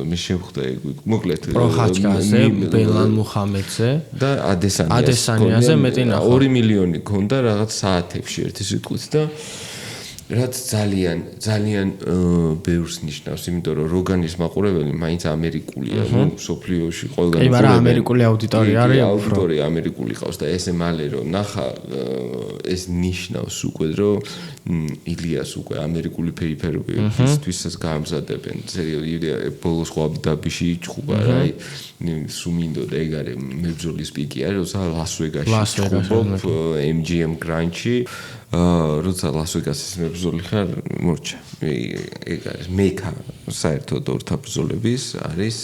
მე შევხვდა მოკლედ პროხაჩკაზე ბელან მუჰამედზე და ადესანიაზე მეტი ნახო 2 მილიონი ქონდა რაღაც საათებში ერთი სიტყვით და რაც ძალიან ბევრს ნიშნავს, იმიტომ რომ როგანის მაყურებელი მაინც ამერიკულია, სოფლიოში ყველგან. კი, მაგრამ ამერიკული აუდიტორია არის. აუდიტორია ამერიკული ყავს და ესე მალე რომ ნახა ეს ნიშნავს უკვე რომ ილიას უკვე ამერიკული ფეიფერვისთვისაც გაამზადებენ. სერიოზულად ბოლოს ყვაბდაბიში ჩხუბა რა, სუმინდოდა ეგ არის მებრძოლის პიკი არის, როცა ლას-ვეგასში ჩხუბობ MGM Grand-ში. როცა ლას-ვეგასის მებრძოლი ხარ, მორჩა. ეგ არის მექა საერთოდ ორთა ბრძოლების არის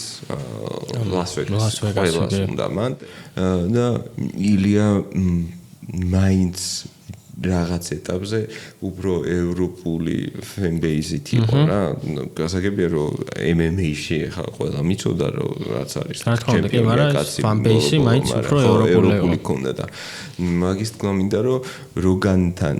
ლას-ვეგასი. ყველას უნდა მან და ილია მაინც რაღაც ეტაპზე უფრო ევროპული ფენბეიზით იყო რა. გასაგებია რომ MMA-ში ხა ყველა მიცოდა რომ რაც არის ჩემპიონი კაცი ფენბეიზი მაინც უფრო ევროპული ქონდა და მაგის თქმა მინდა რომ როგანთან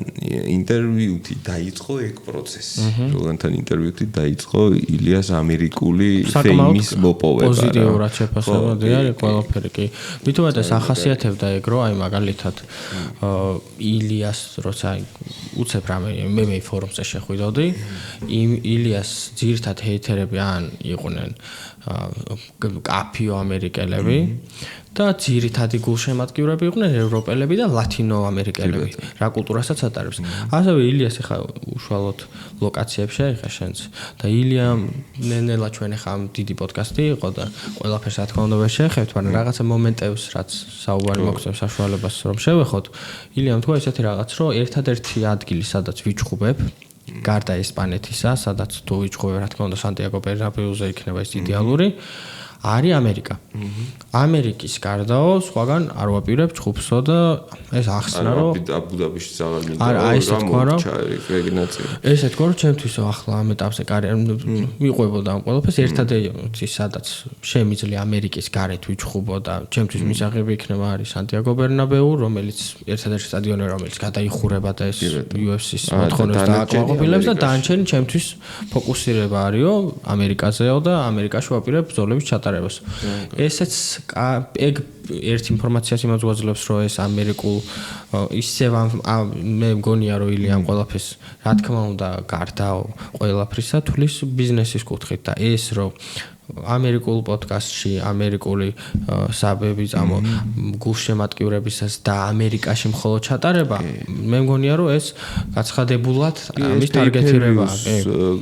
ინტერვიუთი დაიწყო ეგ პროცესი. როგანთან ინტერვიუთი დაიწყო ილიას ამერიკული ფეიმის მოპოვება. პოზიტიურად შეფასებადი არის ყველაფერი კი. მithumetes ახასიათებდა ეგ რომ აი მაგალითად ილიას როცა უცებ რამე MMA ფორუმზე შეხვიდოდი, ილიას ძირითად ჰეითერები ან იყვნენ კაფიო ამერიკელები და ძირითადი გულშემატკივრები იყვნენ ევროპელები და ლათინო ამერიკელები, რა კულტურასაც ატარებს. ასევე ილიას ახლა უშუალოდ ლოკაციებში აიღა შენც და ილია ნენელა ჩვენ ახლა დიდი პოდკასტი იყო და ყველაფერს რა თქმა უნდა ვერ შეეხებთ, მაგრამ რაღაცა მომენტებს რაც საუბარი მოგწევს საშუალებას რომ შევეხოთ, ილიამ თქვა ესეთი რაღაც, რომ ერთადერთი ადგილი სადაც ვიჩხუბებ გარდა ესპანეთისა, სადაც თუ ვიჩხუბებ რა თქმა უნდა სანტიაგო ბერნაბეუზე იქნება ეს იდეალური არის ამერიკა. ამერიკის გარდაო სხვაგან არ ვაპირებ ჩხუბსო და ეს ახსნა რომ აბუდაბიში აღარ მინდა რა მოჩა რეგინაცია. ესე თქვა რომ ჩემთვის ახლა ამ ეტაპზე ვიყვებოდა ამ ყველაფერს ერთადერთი სადაც შემიძლია ამერიკის გარეთ ვიჩხუბო და ჩემთვის მისაღები იქნება არის სანტიაგო ბერნაბეუ, რომელიც ერთადერთი სტადიონი რომელიც გადაიხურება და ეს UFC-ს მოთხოვნებს და აკმაყოფილებს და დანარჩენი ჩემთვის ფოკუსირება არისო ამერიკაზეო და ამერიკაში ვაპირებ ბრძოლების ჩატარებას. ესეც ეგ ერთ ინფორმაციას იმას გვაძლევს რომ ეს ამერიკულ ისევ მე მგონია რომ ილიამ ყველაფერს რა თქმა უნდა გარდაო ყველაფრისა თulis ბიზნესის კუთხით და ეს რომ ამერიკულ პოდკასტში ამერიკული საბები წამო გულშემატკივრებისას და ამერიკაში მხოლოდ ჩატარება მე მგონია რომ ეს გაცხადებულად ამის ტარგეტირება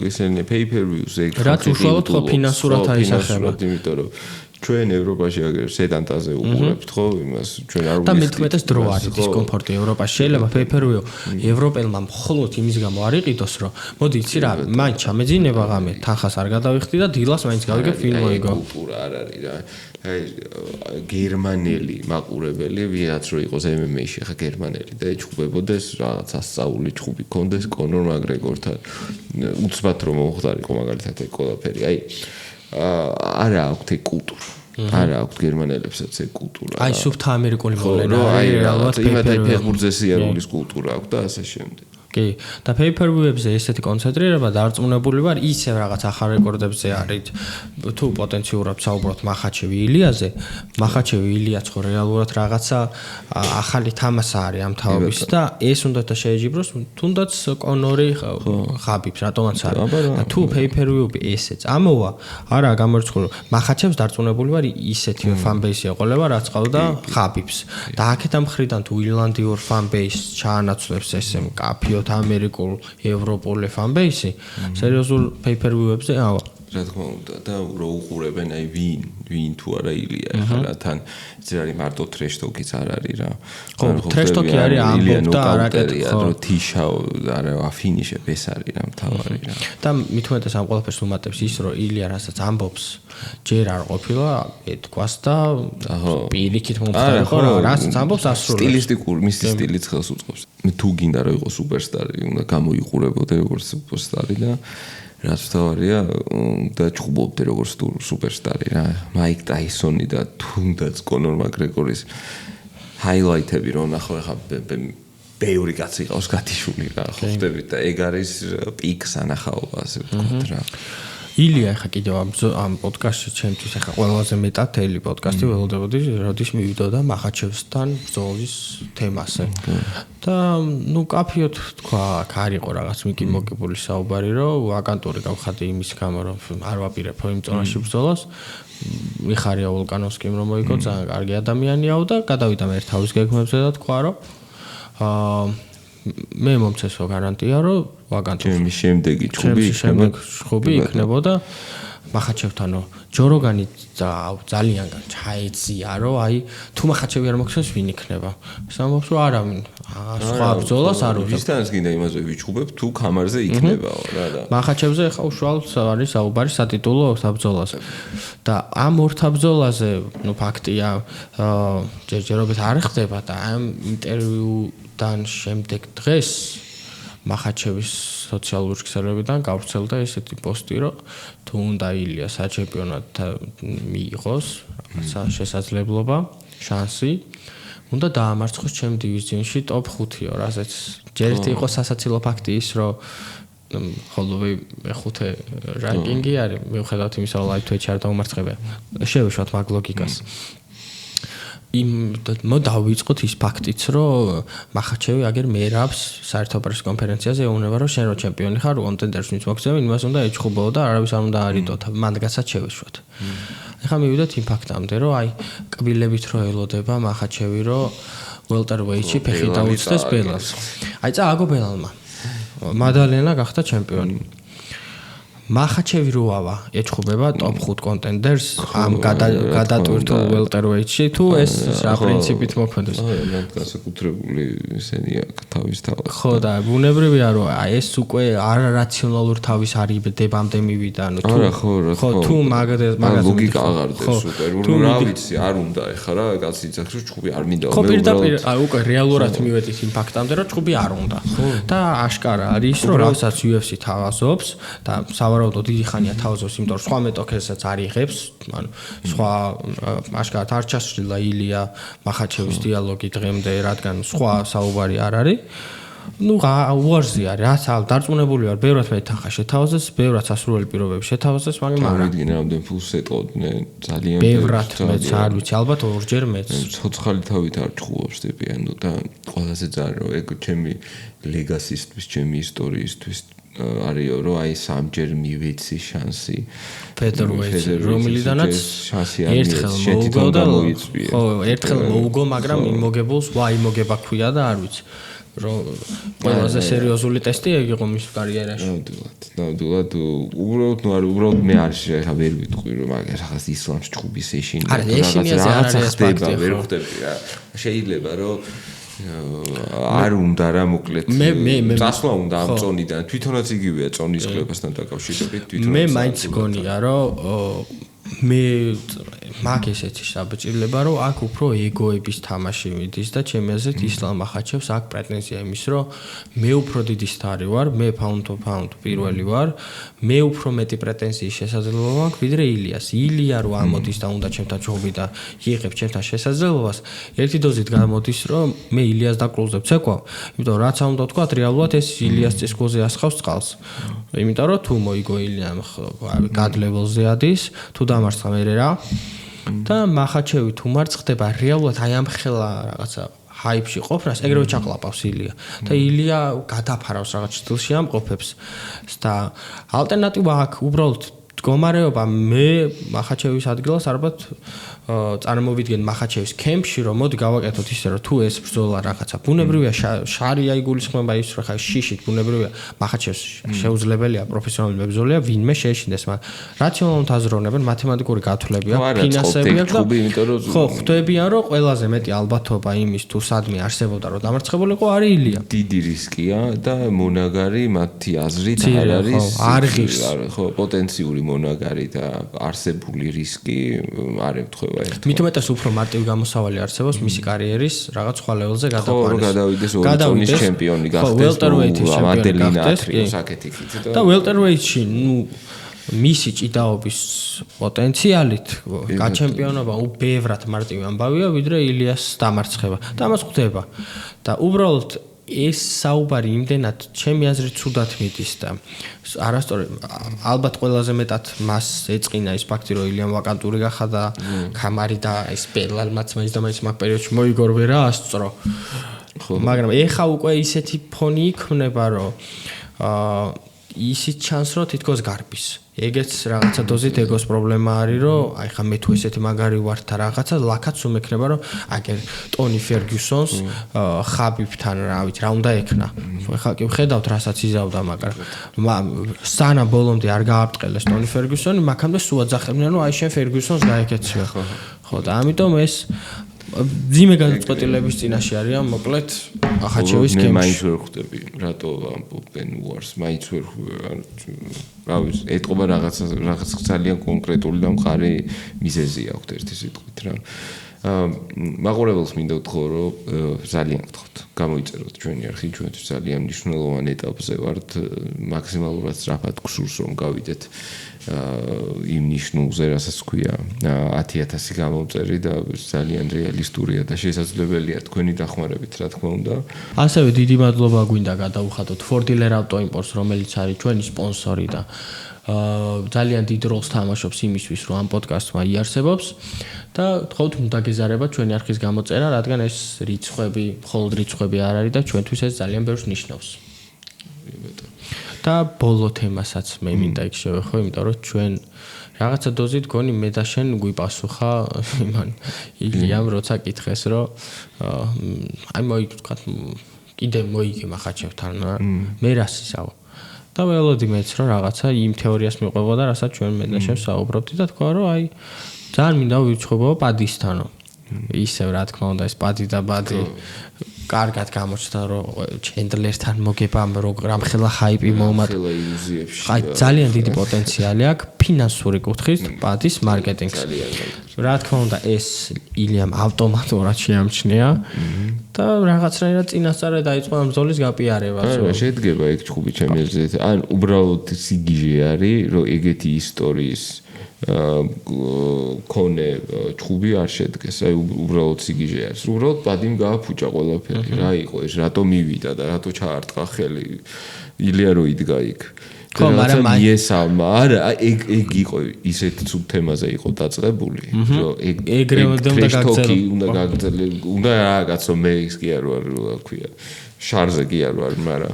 ისინი pay-per-views ეგ რაც უშუალოდ ხო ფინანსურად აისახება იმიტომ რომ ჩვენ ევროპაში აგერ სედანტაზე უყურებთ ხო იმას ჩვენ არ და მithumetes დრო არის დისკომფორტი ევროპაში შეიძლება pay-per-view ევროპელმა მხოლოდ იმის გამო არ იყიდოს რომ მოდი იცი რა მაინც ჩამეძინება ღამე თანხას არ გადავიხდი და დილას მაინც გავიგე ფილმ მოიგო კულტურა არ არის რა აი გერმანელი მაყურებელი ვიღაც რო იყოს MMA-ში ხა გერმანელი და ეჩხუბებოდეს რაღაც ასწაული ჩხუბი კონდეს კონორ მაგრეგორთან უცბად რომ მოხდარიყო მაგალითად ეგ ყველაფერი აი არა აქვს ეგ კულტურა არა აქვს გერმანელებსაც ეგ კულტურა აი სუფთა ამერიკული მოვლენა აი რეალურად ფეხბურთზე სიარულის კულტურა აქვს და ასე შემდეგ კი და pay-per-view-ებზე ესეთი კონცენტრირება დარწმუნებული ვარ ისევ რაღაც ახალ რეკორდებზე არის თუ პოტენციურად საუბრობთ მახაჩევი ილიაზე მახაჩევი ილიაც ხო რეალურად რაღაცა ახალი თამასა არის ამ თაობის და ეს უნდა და შეეჯიბროს თუნდაც კონორი ხაბიბს რატომაც არა და თუ pay-per-view ესეც ამოვა არა გამორიცხული მახაჩევს დარწმუნებული ვარ ისეთი fan-base ეყოლება რაც ყავდა ხაბიბს და აქეთა მხრიდან თუ ირლანდიურ fan-base ჩაანაცვლებს ესე კაფიო ამერიკულ ევროპული fan-base სერიოზულ pay-per-view-ებზე ავა რა თქმა უნდა და რო უყურებენ აი ვინ თუ არა ილია ახლა თან ეს არის მარტო trash-talk-იც არ არის რა ხო trash-talk-ი არის ამბობ და არაკეთე ხო რო თიშაო არა აფინიშებ ეს არის რა მთავარი რა და მithumetes ამ ყველაფერს უმატებს ის რომ ილია რასაც ამბობს ჯერ არ ყოფილა ეთქვას და პირიქით მომხდარიყო რა რასაც ამბობს ასრულებს სტილისტიკური მისი სტილიც ხელს უწყობს მე თუ გინდა რომ იყოს სუპერსტარი უნდა გამოიყურებოდე როგორც სუპერსტარი და რაც თავარია და ჩხუბობდე როგორც სუპერსტარი რა მაიკ ტაისონი და თუნდაც კონორ მაგრეგორის ჰაილაითები რომ ნახო ხა ბევრი კაცი ყავს გათიშული რა ხო ხდებით და ეგ არის პიკს ანახაობა ასე ვთქვათ რა ილია ეხა კიდევ ამ პოდკასტში ჩემთვის ეხა ყველაზე მეტად თელი პოდკასტი ველოდებოდი როდის მივიდოდა მახაჩევსთან ბრძოლის თემაზე და ნუ კაფიოთ თქვა არ იყო რაღაც მიკი მოგებული საუბარი რომ ვაკანტური გავხადი იმის გამო რომ არ ვაპირებ იმ ზონაში ბრძოლას მიხარია ვოლკანოვსკიმ რომ მოიგო ძალიან კარგი ადამიანიაო და გადავიდა მე თავის გეგმებზე და თქვა რომ მე მომწესო გარანტია რომ ვაკანტური ჩემი შემდეგი ჩხუბი იქნებოდა მახაჩევთანო ჯოროგანი ძალიან ჩაეცია რომ აი თუ მახაჩევი არ მოგცემს ვინ იქნება სამობს რომ არავინ სხვა ბრძოლას არ უწევს ვისთანაც გინდა იმაზე ვიჩხუბებ თუ კამარზე იქნებაო რა და მახაჩევზე ხა უშუალოდ არის საუბარი სატიტულო საბრძოლაზე და ამ ორთა ბრძოლაზე ნუ ფაქტია ჯერჯერობით არ ხდება და ამ ინტერვიუდან შემდეგ დღეს მახაჩევის სოციალური ქსელებიდან გავრცელდა ესეთი პოსტი, რომ თუ უნდა ილია საჩემპიონატო მიიღოს შესაძლებლობა, შანსი, უნდა დაამარცხოს ჩემ დივიზიონში ტოპ 5-იო, რასაც ჯერ ერთი იყო სასაცილო ფაქტი ის, რომ ხოლმე მეხუთე რანკინგი არის, მიუხედავად იმისა, რომ live Twitch არ დაუმარცხებია. შევეშვათ მაგ ლოგიკას. დავიწყოთ ის ფაქტიც, რომ მახაჩევი აგერ მერაბს საერთო პრეს კონფერენციაზე ეუბნება, რომ შენ რო ჩემპიონი ხარ, კონტენდერს ვინც მოგწევი, იმას უნდა ეჩხუბო და არავის არ უნდა არიდოთ, მანდგაცაც შევეშვათ. ეხლა მივიდეთ იმ ფაქტამდე, რომ აი კბილებით რო ელოდება მახაჩევი, რომ welterweight-ში ფეხი დაუწდეს ბელას. აი წააგო ბელალმა. მადალენა გახდა ჩემპიონი. მახაჩევი როავა ეჩხუბება ტოპ 5 კონტენდერს ამ გადატვირთულ welterweight-ში თუ ეს რა პრინციპით მოქმედებს? მან განსაკუთრებული ესენია თავის თავად. ხო და ბუნებრივია რომ ეს უკვე არარაციონალურ თავის არიდებამდე მივიდა, ანუ ხო თუ მაგას ლოგიკა აღარდეს სუპერ. ნუ რა ვიცი, არ უნდა ეხლა რა კაცი იძახს რომ ჭუბი არ მინდა. ხო პირდაპირ უკვე რეალურად მივედით იმ ფაქტამდე რომ ჭუბი არ უნდა. და აშკარა არის რომ რასაც UFC თავაზობს და ვარაუდო დიდი ხანია თავაზობს, იმიტომ რომ სხვა მეტოქესაც არ იღებს, ანუ სხვა აშკარად არ ჩასრულა ილია მახაჩევის დიალოგი დღემდე, რადგან სხვა საუბარი არ არის. ნუ უარზია, რაც დარწმუნებული ვარ, ბევრად მეტახა შეთავაზეს, ბევრად სასურველი პირობები შეთავაზეს, მაგრამ აღიდგინე რამდენ ფულს ეტყოდნენ, ძალიან ბევრად მეც არ ვიცი, ალბათ ორჯერ მეც. ცოცხალი თავით არ ჭხუობს ტიპი, ანუ და ყველაზე ძალიან რომ ეგ ჩემი ლეგასისთვის, ჩემი ისტორიისთვის არისო რომ აი სამჯერ მივეცი შანსი ფედერვეიც რომლიდანაც ერთხელ მოუგო და ხო ერთხელ მოუგო მაგრამ იმოგებულს ვაიმოგება ქვია და არ ვიცი რომ ყველაზე სერიოზული ტესტი ეგ იყო მის კარიერაში ნამდვილად უბრალოდ მე არ შეიძლება ვერ ვიტყვი რომ მაგას ახას ისლამს ჭუბის ეშინი რაღაცა ხდება ვერ ხვდები რა შეიძლება რომ არ უნდა რა მოკლედ წასვლა უნდა ამ წონიდან თვითონაც იგივეა წონის კლებასთან დაკავშირებით თვითონაც მე მაინც გონია რომ მე მაგ ესეთი საბჭირლება რომ აქ უფრო ეგოების თამაში მიდის და ჩემი აზრით ისლამ მახაჩევს აქ პრეტენზია იმის რომ მე უფრო დიდი სტარი ვარ მე pound to pound პირველი ვარ მე უფრო მეტი პრეტენზიის შესაძლებლობა მაქვს ვიდრე ილიას ილია რო ამოდის და უნდა ჩემთან ჯობი და იღებს ჩემთან შესაძლებლობას ერთი დოზით გამოდის რომ მე ილიას დაკრულზე ვცეკვავ იმიტომ რაც არ უნდა ვთქვა რეალურად ეს ილიას წისქვილზე ასხავს წყალს იმიტომ რომ თუ მოიგო ილიამ გად ლეველზე ადის თუ დამარცხა მე რა და მახაჩევი თუ მარცხდება რეალურად აი ამ ხელა რაღაცა ჰაიპში ყოფნას ეგრევე ჩაყლაპავს ილია და ილია გადაფარავს რაღაც სტილში ამყოფებს და ალტერნატივა აქვს უბრალოდ მდგომარეობა მე მახაჩევის ადგილას ალბათ წარმოვიდგენ მახაჩევის კემპში რომ მოდი გავაკეთოთ ისე რომ თუ ეს ბრძოლა რაღაცა ბუნებრივია შარია იგულისხმება ის რომ ხა შიშით ბუნებრივია მახაჩევს შეუძლებელია პროფესიონალი მებრძოლია ვინმე შეეშინდეს მაგრამ რაციონალურად აზროვნებენ მათემატიკური გათვლებია ფინანსები აქვს და ხო ხვდებიან რომ ყველაზე მეტი ალბათობა იმის თუ სადმე არსებობდა რომ დამარცხებულიყო არის ილია დიდი რისკია და მონაგარი მათი აზრით არ არის ხო პოტენციური მონაგარი და არსებული რისკი არ ემთხვევა მით უმეტეს უფრო მარტივი გამოსავალი არსებობს მისი კარიერის რაღაც სხვა ლეველზე გადაყვანის. გადავიდეს ჩემპიონი გახდეს. მადელინა ათრიოს აქეთ იქით და welterweight-ში ნუ მისი ჭიდაობის პოტენციალით გაჩემპიონობა უბევრად მარტივი ამბავია ვიდრე ილიას დამარცხება. და მას ხვდება. და უბრალოდ ეს საუბარი იმდენად ჩემი აზრით ცუდად მიდის და არასწორად ალბათ ყველაზე მეტად მას ეწყინა ის ფაქტი რომ ილიამ ვაკანტური გახადა კამარი და ეს პერლალმაც მაინც და მაინც მაგ პერიოდში მოიგორვე რა ასწრო მაგრამ ეხა უკვე ისეთი ფონი იქნება რომ ისიც ჩანს რომ თითქოს გარბის ეგეც რაღაცა დოზით ეგოს პრობლემა არის რომ აი ხა მე თუ ესეთი მაგარი ვარ და რაღაცა ლაკაც უმექნება რომ აგერ ტონი ფერგიუსონს ხაბიბთან რა ვიცი რა უნდა ექნა ხა კი ვხედავთ რასაც იზავდა მაგრამ სანამ ბოლომდე არ გააბრტყელეს ტონი ფერგიუსონი მაგამდე სულ აძახებდნენ რომ აი შენ ფერგიუსონს გაეკეცია ხო და ამიტომ ეს ძიმე გადაწყვეტილების წინაშე არიან მოკლედ ახაჩევის გემში. მე მაინც ვერ ხვდები, რატო ამბობენ უარს, მაინც ვერ რა ვიცი, ეთყობა რაღაც ძალიან კონკრეტული და მყარი მიზეზი აქვს ერთი სიტყვით რა. მაყურებელს მინდა ვთქო, რომ ძალიან ვთქვათ, გამოიწეროთ ჩვენი არხი, ჩვენთვის ძალიან მნიშვნელოვანი ეტაპზე ვართ, მაქსიმალურად სწრაფად გსურს რომ გავიდეთ იმ ნიშნულზე, რასაც ქვია 10,000 გამომწერი და ძალიან რეალისტურია და შესაძლებელია თქვენი დახმარებით, რა თქმა უნდა. ასევე დიდი მადლობა გვინდა გადაუხადოთ Ford Dealer Auto Imports, რომელიც არის ჩვენი სპონსორი და ძალიან დიდ როლს თამაშობს იმისთვის, რომ ამ პოდკასტმა იარსებობს და თხოვთ უნდა გეზარებათ ჩვენი არხის გამოწერა, რადგან ეს რიცხვები, მხოლოდ რიცხვები არ არის და ჩვენთვის ეს ძალიან ბევრს ნიშნავს. და ბოლო თემასაც მე მინდა იქ შევეხო, იმიტომ რომ ჩვენ რაღაცა დოზით გონი მე და შენ გვიპასუხა იმან ილიამ როცა კითხეს რომ აი მოიგთქვათ კიდე მოიგე მახაჩევთან მე რას ისავა და ველოდი მეც რომ რაღაცა იმ თეორიას მიყვებოდა რასაც ჩვენ მე და შენ საუბრობთ და თქვა რომ აი ძალიან მინდა ვიწყობო პადისთანო ისევ რა თქმა უნდა ეს პადი და ბადი კარგად გამოჩნდა რომ ჩენდლერთან მოგებამ რამ ხელა ჰაიპი მომატა აი ძალიან დიდი პოტენციალი აქვს ფინანსური კუთხით პადის მარკეტინგს რა თქმა უნდა ეს ილიამ ავტომატურად შეამჩნია და რაღაცნაირად წინასწარ დაიწყო ამ ბრძოლის გაპიარებას არა შედგება ეგ ჩხუბი ჩემი აზრით ან უბრალოდ სიგიჟე არის რომ ეგეთი ისტორიის კონე ჩხუბი არ შედგეს აი უბრალოდ სიგიჟე არის უბრალოდ პადიმ გააფუჭა ყველაფერი რა იყო ეს რატო მივიდა და რატო ჩაარტყა ხელი ილია რო იდგა იქ ხო მაგრამ იესალმა არა ეგ იყო ისეთ ცუდ თემაზე იყო დაწყებული რომ ეგრევე უნდა გაგრძელო უნდა რაღაცო მე ის კი არ ვარ რა ქვია შარზე კი არ ვარ მაგრამ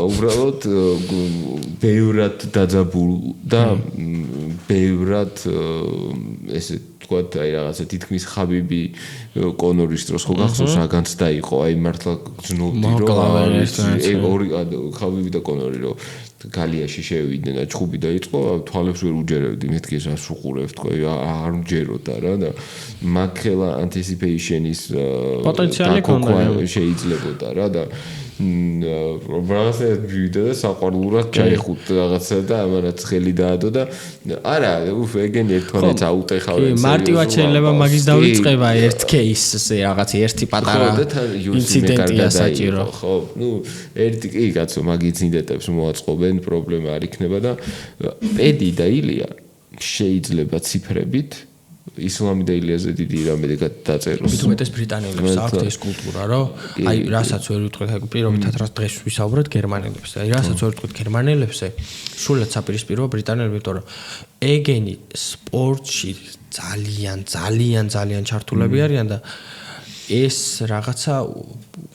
უბრალოდ ბევრად დაძაბულ და ბევრად ესე თქვათ აი რაღაცა თითქმის ხაბიბი კონორის დროს ხო გახსოვს რაგანც დაიყო აი მართლა გძნობდი რომ ორი ხაბიბი და კონორი რომ გალიაში შევიდნენ და ჩხუბი დაიწყო თვალებს ვერ უჯერებდი მეთქი ეს რას უყურებ თქვა არ მჯეროდა რა და მაგხელა anticipation-ის პოტენციალი ქონდა შეიძლებოდა რა და რაღაცა ვიდა და საყვარლურად ჩაიხუტ რაღაცა და ამანაც ხელი დაადო და არა ეგენ ერთმანეთს აუტეხავენ მარტივად შეიძლება მაგის დავიწყება ერთ кейსზე რაღაც ერთი პატარა ინციდენტია საჭირო ხო ნუ ერთი კი კაცო მაგ ინციდენტებს მოაწყობენ პრობლემა არ იქნება და პედი და ილია შეიძლება ციფრებით ისლამი და ილიაზე დიდი რამე დაწეროს. მithumetes ბრიტანელებს აქვთ ეს კულტურა, რომ აი რასაც ვერ ვიტყვით აი პირობითად რაც დღეს ვისაუბრეთ გერმანელებს. აი რასაც ვერ ვიტყვით გერმანელებზე, სულად საპირისპირო ბრიტანელები, იმიტომ რომ ეგენი სპორტში ძალიან ჩართულები არიან და ეს რაღაცა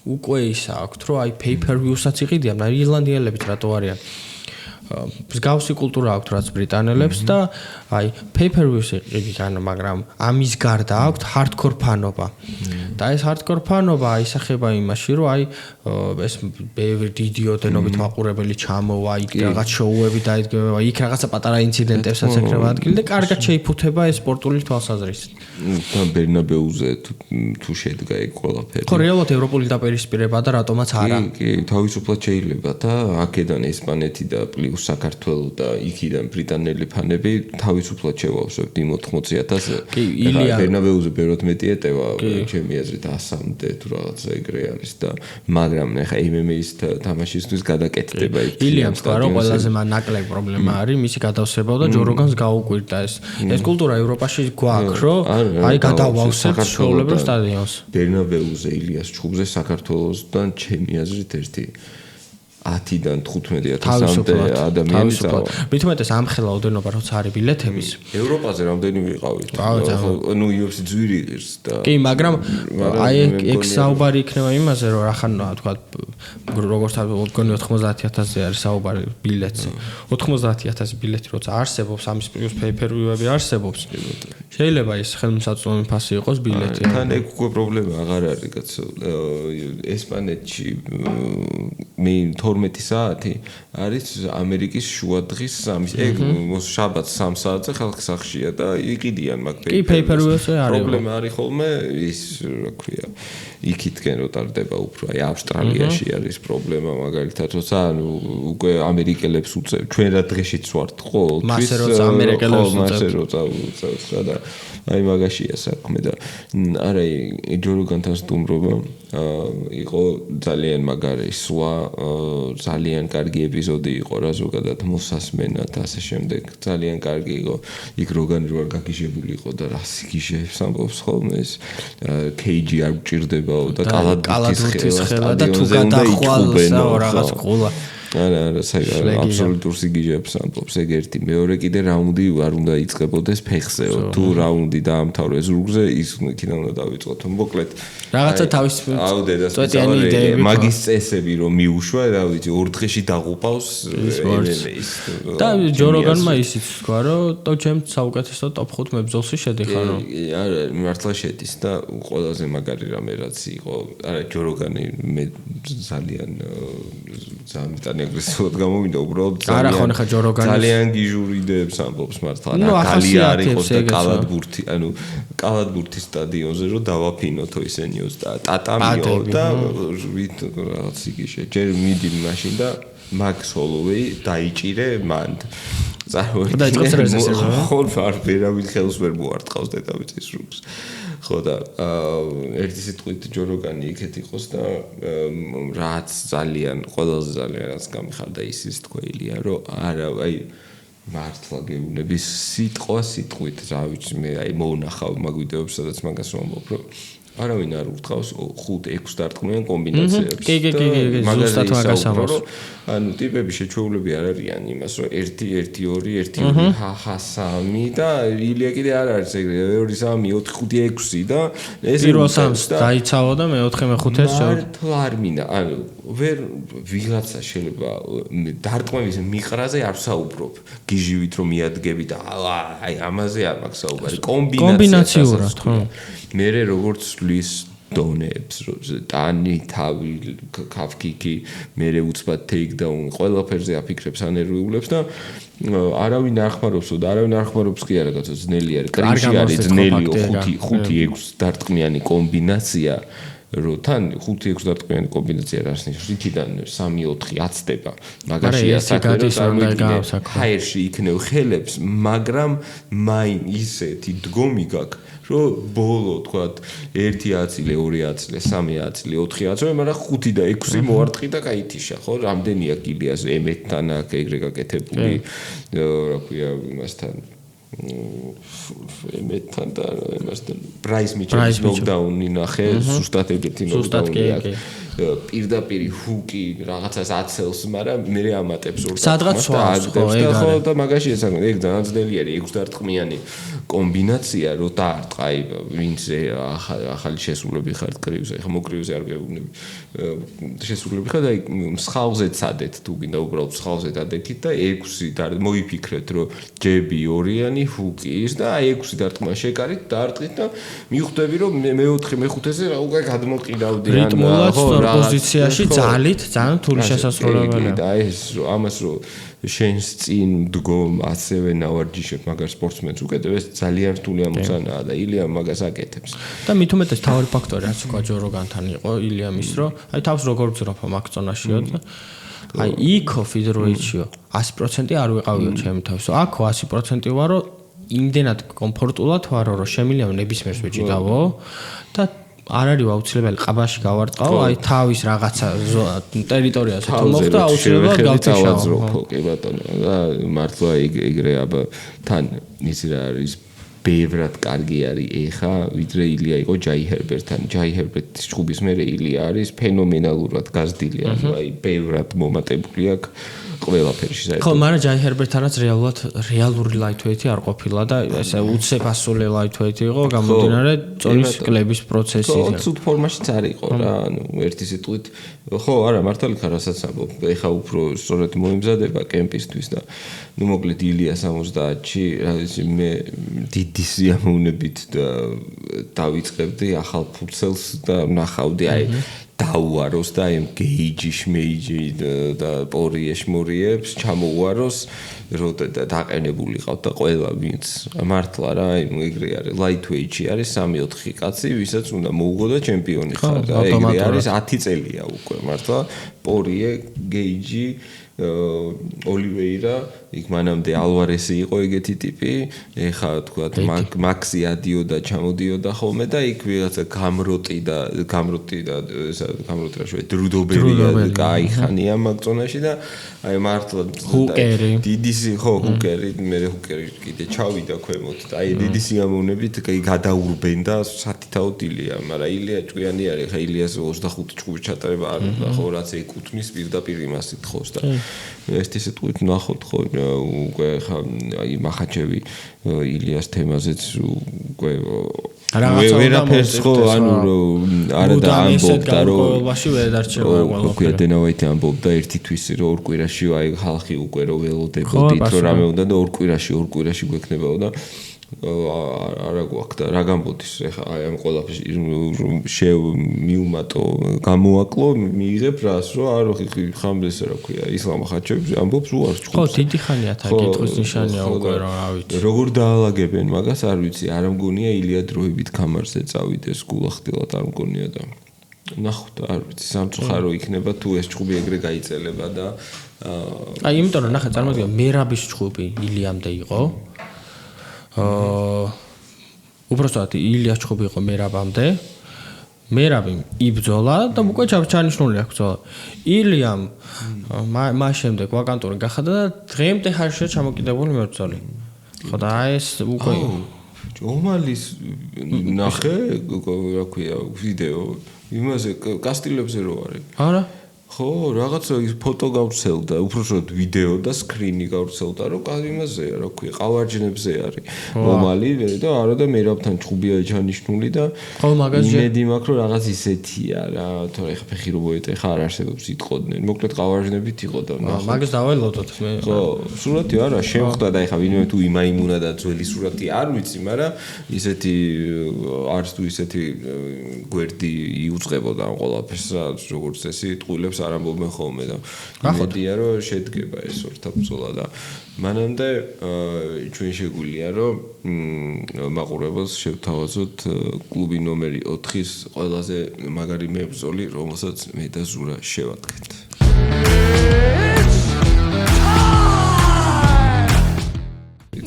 უკვე ისა აქვთ, რომ აი pay-per-view-საც იყიდიან, აი ირლანდიელებიც რატო არიან მსგავსი კულტურა აქვთ რაც ბრიტანელებს და აი pay-per-view-ს იყიდიან, მაგრამ ამის გარდა აქვთ hardcore ფანობა. და ეს hardcore ფანობა აისახება იმაში, რომ აი ეს ბევრი დიდი ოდენობით მაყურებელი ჩამოვა, იქ რაღაც შოუები დაიდგება, იქ რაღაცა პატარა ინციდენტებსაც ეკრება ადგილი და კარგად შეიფუთება ეს სპორტული თვალსაზრისით. თან ბერნაბეუზე თუ შედგა ეგ ყველაფერი. ხო, რეალურად ევროპული დაპირისპირება და რატომაც არა. კი, თავისუფლად შეიძლება და აქედან ესპანეთი და პლუს საქართველო და იქიდან ბრიტანელი ფანები თავისუფლად შევავსებთ იმ 80,000-ზე. კი, ილია ბერნაბეუზე ბევრად მეტი ეტევა, ჩემი აზრით 100-მდე თუ რაღაცა ეგრე არის და მაგრამ ეხა MMA-ის თამაშისთვის გადაკეთდება იქ. ილიამ თქვა რომ ყველაზე ნაკლები პრობლემა არის მისი გადავსება და ჯო როგანს გაუკვირდა ეს კულტურა ევროპაში გვაქვს რომ აი გადავავსებთ ჩვეულებრივ სტადიონს. ბერნაბეუზე ილიას ჩხუბზე საქართველოსთან ჩემი აზრით ერთი 10-დან 15,000-მდე ადამიანი წავა. მით უმეტეს ამ ხელა ოდენობა როცა არის ბილეთების. ევროპაზე რამდენი ვიყავით? ნუ UFC ძვირი ღირს და კი, მაგრამ აი ეგ საუბარი იქნება იმაზე, რომ ახან თქვა როგორც თქვენ 90,000-ზე არის საუბარი ბილეთზე. 90,000 ბილეთი როცა არსებობს, ამის პლუს pay-per-view-ები არსებობს. შეიძლება ის ხელმისაწვდომი ფასი იყოს ბილეთი. თან ეგ უკვე პრობლემა აღარ არის, კაცო. ესპანეთში მე 12 საათი არის ამერიკის შუადღის 3 ეგ შაბათს 3 საათზე ხალხი სახშია და იყიდიან მაგ კი pay-per-view-ზე არის პრობლემა არის ხოლმე ის რა ქვია იქითკენ რო ტარდება უფრო აი ავსტრალიაში არის პრობლემა მაგალითად როცა ანუ უკვე ამერიკელებს უწევ ჩვენ რა დღეშიც ვართ ხო მასე როცა ამერიკელებს უწევ და აი მაგაშია საქმე და არა ჯო როგანთან სტუმრობა იყო ძალიან მაგარი სვა ძალიან კარგი ეპიზოდი იყო რა ზოგადად მოსასმენად ასე შემდეგ ძალიან კარგი იყო იქ როგანი რო არ გაგიჟებული იყო და რა სიგიჟეებს ამბობს ხოლმე ეს KG არ გჭირდებაო და კალადურთის ხელა და თუ გადახვალსა რაღაც ყოლა არა აბსოლუტურ სიგიჟეებს ამბობს ეგ ერთი მეორე კიდე რაუნდი არ უნდა იწყებოდეს ფეხზეო თუ რაუნდი დაამთავრე ზურგზე ის იქიდან უნდა დავიწყოთ მოკლედ რაღაცა თავის წვეტიანი იდეები მაგის წესები რომ მიუშვა რა ვიცი ორ დღეში დაღუპავს MMA-ს და ჯო როგანმა ისიც თქვა რომ ტო ჩემს საუკეთესო ტოპ 5 მებრძოლში შედიხარ რომ არა მართლა შედის და ყველაზე მაგარი რამე რაც იყო არა ჯო როგანი მე ძალიან აგრესიულად გამოვიდა უბრალოდ ძალიან გიჟური იდეებს ამბობს მართლა ნაკალი არ იყოს და კალადბურთი ანუ კალადბურთის სტადიონზე რომ დავაფინოთო ისენიოს და ტატამიო და ვით რაღაც იგიშე ჯერ მიდი მაშინ და მაქს ჰოლოვეი დაიჭირე მან წარმოიდგინე ხო არ ვერავინ ხელს ვერ მოარტყავს დედავიწის რუგს ხო და ერთი სიტყვით ჯო როგანი იქეთ იყოს და რაც ძალიან ყველაზე ძალიან რაც გამიხარდა ის თქვა ილია რომ არა აი მართლა გეუბნები სიტყვით რა ვიცი მე აი მოუნახავ მაგ ვიდეოებს სადაც მაგას ვამბობ რომ არავინ არ ურთხავს 5-6 დარტყმიან კომბინაციებს. კი, ზუსტად მაგას ამბობს. ანუ ტიპები შეჩვეულები არ არიან იმას, რომ 1-1-2, 1-2, 3 და ილია კიდე არ არის ეგრე 2-3, 4-5-6 და ეს პირველ სამს დაიცავო და მე-4 მე-5-ს მართლა არ მინდა. ანუ ვერ ვიღაცა შეიძლება დარტყმების მიყრაზე არ საუბრობ. გიჟივით რომ მიადგები და აი ამაზე არ მაქვს საუბარი. კომბინაციურად, ხო? მე როგორც ლის დონებს ტანი თავი კაფკიკი მე უცბად ტეიქდაუნ ყველაფერზე აფიქრებს ანერვიულებს და არავინ არ ხმარობს და არავინ არ ხმარობს კი არა კაცო ძნელი არის კრინში არის ძნელიო 5-6 დარტყმიანი კომბინაცია რო თან 5-6 დარტყმიანი კომბინაცია რას ნიშნავს იქიდან 3-4 აცდება მაგაშია საქმე რომ წარმოიდგინე ჰაერში იქნევ ხელებს მაგრამ მაინ ისეთი დგომი გაქვს რომ ბოლო თქვათ 1 აწილე 2 აწილე 3 აწილე 4 აწილე მაგრამ 5 და 6 მოარტყი და кайთიშა ხო რამდენია კილიას ემეთთან აქ ეგრე გაკეთებული რა ქვია იმასთან ემეთთან და იმასთან პრაის მიჩელის ნოკდაუნი ნახე ზუსტად ეგეთი ნოკდაუნი აქვს პირდაპირ ჰუკი რაღაცას აცელს მაგრამ მე ამატებს ორ სადღაც ხო და მაგაშია საქმე ეგ ძალიან ძნელი არის 6 დარტყმიანი კომბინაცია რო დაარტყა აი ვინც ახალი შესრულები ხართ კრივზე ხა მოკრივზე არ გეუბნები შესრულები ხარ და აი მსხალზე წადეთ თუ გინდა უბრალოდ მსხალზე დადექით და 6 მოიფიქრეთ რომ ჯები ორიანი ჰუკი ის და აი 6 დარტყმა შეკარით დაარტყით და მიხვდები რომ მე-4 მე-5-ზე უკვე გადმოყიდავდი რიტმულად პოზიციაში ძალით ძალიან რთული შესასრულებელია და ეს ამას რომ შენს წინ დგომ ასევე ნავარჯიშებ მაგარ სპორტსმენს უკეთებ ეს ძალიან რთული ამოცანაა და ილია მაგას აკეთებს და მით უმეტეს თავი ფაქტორი რაც თქვა ჯო როგანთან იყო ილიამის რომ აი თავს როგორ ბძროფა მაგ ზონაშიო აი იქო featherweight-იო 100% არ ვიყავიო ჩემი თავის. აქო 100% ვარო, იმდენად კომფორტულად ვარო, რომ შემიძლია ნებისმიერს ვეჭიდავო და არ არის აუცილებელი ყაბაში გავარტყავ, აი თავის რაღაცა ტერიტორიაზე თუ მოხდა აუცილებლად გავწიშავო. კი ბატონო, და მართლა ეგრე აბა თან ისი რა არის ბევრად კარგი არის ეხა, ვიდრე ილია იყო ჯაი ჰერბერტთან. ჯაი ჰერბერტის ჭუბის მერე ილია არის ფენომენალურად გაზრდილი, ანუ აი ბევრად მომატებული აქვს ყველაფერში საერთოდ. ხო, მაგრამ ჯაი ჰერბერტთანაც რეალური lightweight-ი არ ყოფილა და ესე უცებასული lightweight-ი იყო, გამომდინარე წონის კლების პროცესიდან. ხო, ცუდ ფორმაშიც არ იყო რა, ანუ ერთი სიტყვით, ხო, არა, მართალი ხარ, რასაც ამბობ. ეხა უფრო სწორედ მოემზადება კემპისთვის და ნუ მოკლედ ილია 70-ში, რა ვიცი, მე დიდი სიამოვნებით დავიწყებდი ახალ ფუცელს და ვნახავდი აი დაუაროს და აი გეიჯი, შმეიჯი და პორიე შმორიებს ჩამოუაროს, რომ დაყენებული ყავთ და ყველა ვინც მართლა რა, აი ეგრე არის lightweight-ში არის 3-4 კაცი, ვისაც უნდა მოუგო და ჩემპიონი ხარ და ეგრე არის 10 წელია უკვე მართლა პორიე, გეიჯი ოლივეირა, იქ მანამდე ალვარესი იყო ეგეთი ტიპი, ეხა თქვათ მაქსი ადიოდა, ჩამოდიოდა ხოლმე და იქ ვიღაცა გამროტი რა შევე დრუდობერია გაიხანია მაგწონაში და აი მართლა დიდი ხო ჰუკერი, მე ჰუკერი კიდე ჩავიდა ქვემოთ და აი დიდი სიამოვნებით გადაურბენდა სათითაოდ ილია, მაგრამ ილია ჭკვიანი არის, ხა ილიას 25 ჭუბის ჩატარება არ უნდა ხო რაც ეკუთვნის პირდაპირ იმას ითხოვს და ეს ისეთქვით ნახოთ ხო უკვე ხა აი მახაჩევი ილიას თემაზეც უკვე ვერაფერს ხო ანუ რომ არა და ამბობდა რომ ყოველში ვერ დარჩება ყველა დენავაიტი ამბობდა ერთი თვისი რომ ორ კვირაში აი ხალხი უკვე რომ ველოდებოდით რომ რამე უნდა და ორ კვირაში გვექნებაო და არა გვაქვს და რა გამბოდის ეხა აი ამ ყველაფერს მივუმატო გამოვაკლო მიიღებ რას რომ არ ხამდეს რა ქვია ისლამ ხაჩევი ამბობს უარს ჭუბს ხო დიდი ხანია თა კითხვის ნიშანია უკვე რა ვიცი როგორ დაალაგებენ მაგას არ ვიცი არ მგონია ილია დროებით კამარზე წავიდეს გულახდილად არ მგონია და ნახოთ არ ვიცი სამწუხარო იქნება თუ ეს ჭუბი ეგრე გაიწელება და აი იმიტომ რომ ნახე წარმოგიდგენ მერაბის ჭუბი ილიამდე იყო უბრალოდ ილიას ჭუბი იყო მერაბამდე მერაბი იბძოლა და უკვე ჩანიშნული აქვს ბძოლა ილიამ მას შემდეგ ვაკანტური გახადა და დღემდე ხარშია ჩამოკიდებული მებრძოლი ხო და ეს უკვე ომალის ნახე რა ქვია ვიდეო იმაზე კასტილებზე რო არის არა ხო რაღაცა ის ფოტო გავრცელდა უბრალოდ ვიდეო და სკრინი გავრცელდა რომ იმაზეა რა ქვია ყავარჯნებზე არის ომალი და არა და მერაბთან ჭუბია ჩანიშნული და ხო მაგაზე იმედი მაქვს რომ რაღაც ისეთია რა თორე ხა ფეხი რო მოეტე ხა არ არსებობს იტყოდნენ მოკლედ ყავარჯნებით იყო და მაგას დავალოდოთ მე ხო სურათი არა შემხვდა და ხა ვინმე თუ იმაიმუნა და ძველი სურათი არ ვიცი მაგრამ ისეთი არც თუ ისეთი გვერდი იუწყებოდა ამ ყველაფერს როგორც ესე იტყულებს არ ამბობენ ხოლმე და იმედია რომ შედგება ეს ორთაბრძოლა და მანამდე ჩვენ შეგვიძლია რომ მაყურებელს შევთავაზოთ კლუბი ნომერი 4-ის ყველაზე მაგარი მებრძოლი რომელსაც მე და ზურა შევადგეთ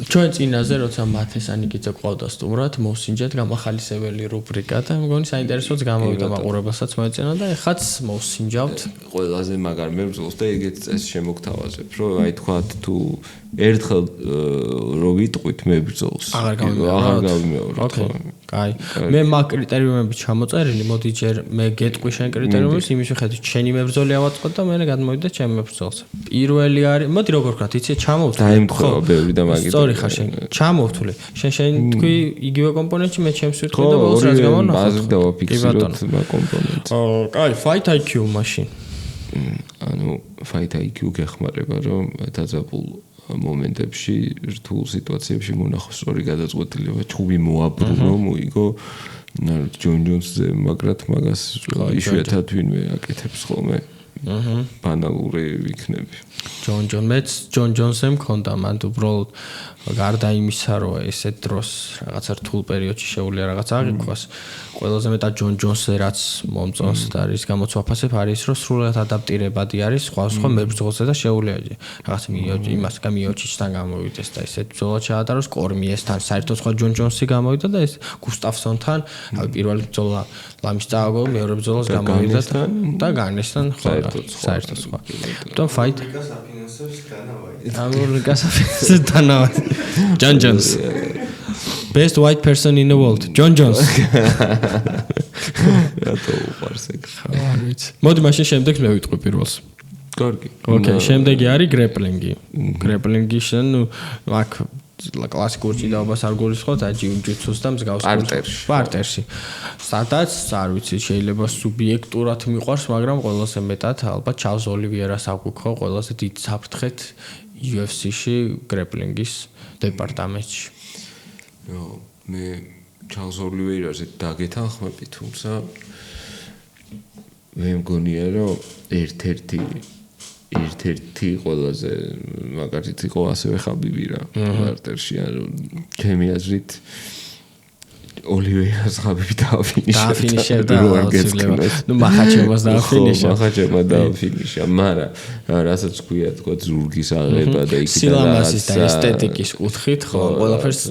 ჩვენ წინაზე როცა მათესანი კიდე ყავდა სტუმრად მოსინჯეთ გამახალისებელი რუბრიკა და მგონი საინტერესოც გამოვიდა მაყურებელსაც მოეწენა და ეხაც მოსინჯავთ ყველაზე მაგარ მებრძოლს და ეგეთ წესს შემოგთავაზებ რომ აი თქვათ თუ ერთხელ რო ვიტყვით მებრძოლს აღარ გავიმეორებ ხო კაი მე მაგ კრიტერიუმები ჩამოწერილი მოდი ჯერ მე გეტყვი შენ კრიტერიუმებს იმის მიხედვით შენი მებრძოლი ავაწყოთ და მე გადმოვიდე ჩემ მებრძოლს პირველი არის მოდი როგორ ვქრათ იცი ჩამოვთვლი დაემთხვა ბევრი და მაგით სწორი ხარ შენ ჩამოვთვლი შენ თქვი იგივე კომპონენტში მე ჩემს ვიტყვი და ბოლოს რაც გამონახოთ ბაზით დავაფიქსიროთ მაგ კომპონენტს კაი fight IQ მაშინ ანუ fight IQ გეხმარება რომ დაძაბულ მომენტებში რთულ სიტუაციებში მონახოს სწორი გადაწყვეტილება ჭუბი მოაბრუნო მოიგო ჯონ ჯონსზე მაგრად მაგას იშვიათად ვინმე აკეთებს ხოლმე ბანალური ვიქნები. ჯონ ჯონსემ მქონდა მან უბრალოდ გარდა იმისა რომ ესეთ დროს რაღაცა რთულ პერიოდში შეუძლია რაღაც აღიქვას ყველაზე მეტად ჯონ ჯონსზე რაც მომწონს და რის გამოც ვაფასებ არის რომ სრულად ადაპტირებადი არის სხვა მებრძოლზე და შეუძლია რაღაც იმას გამიოჩიჩთან გამოვიდეს და ესეთ ბრძოლა ჩაატაროს კორმიესთან საერთოდ სხვა ჯონ ჯონსი გამოვიდა და ეს გუსტავსონთან პირველი ბრძოლა ლამის წააგო მეორე ბრძოლას გამოვიდა და განესთან საერთოდ სხვა თუმცა ფაით John Jones. Best white person in the world. John Jones. რატო უყარს ეგ? მოდი მაშინ შემდეგ მე ვიტყვი პირველს. კარგი. ოკეი, შემდეგი არის გრეპლინგი. გრეპლინგი შენ აქ კლასიკურ ჭიდაობას არ გულისხმობთ, ჯიუ-ჯიტსუს და მსგავს პარტერში. სადაც არ ვიცი, შეიძლება სუბიექტურად მიყვარს, მაგრამ ყველაზე მეტად ალბათ ჩარლზ ოლივიერას აგვიქო ყველაზე დიდ საფრთხეთ UFC-ში გრეპლინგის დეპარტამენტში. მე ჩარლზ ოლივიერაზე დაგეთანხმები, თუმცა მე მგონია რომ ერთ-ერთი ყველაზე მაგარით იყო ასევე ხაბიბი რა პარტერში ანუ ჩემი აზრით ოლივიერას ხაბიბი დააფინიშებდა ნუ მახაჩევას დააფინიშა მაგრამ რასაც ქვია თქო ზურგის აღება და იქიდან სილამაზის და ესთეტიკის კუთხით ხო ყველაფერს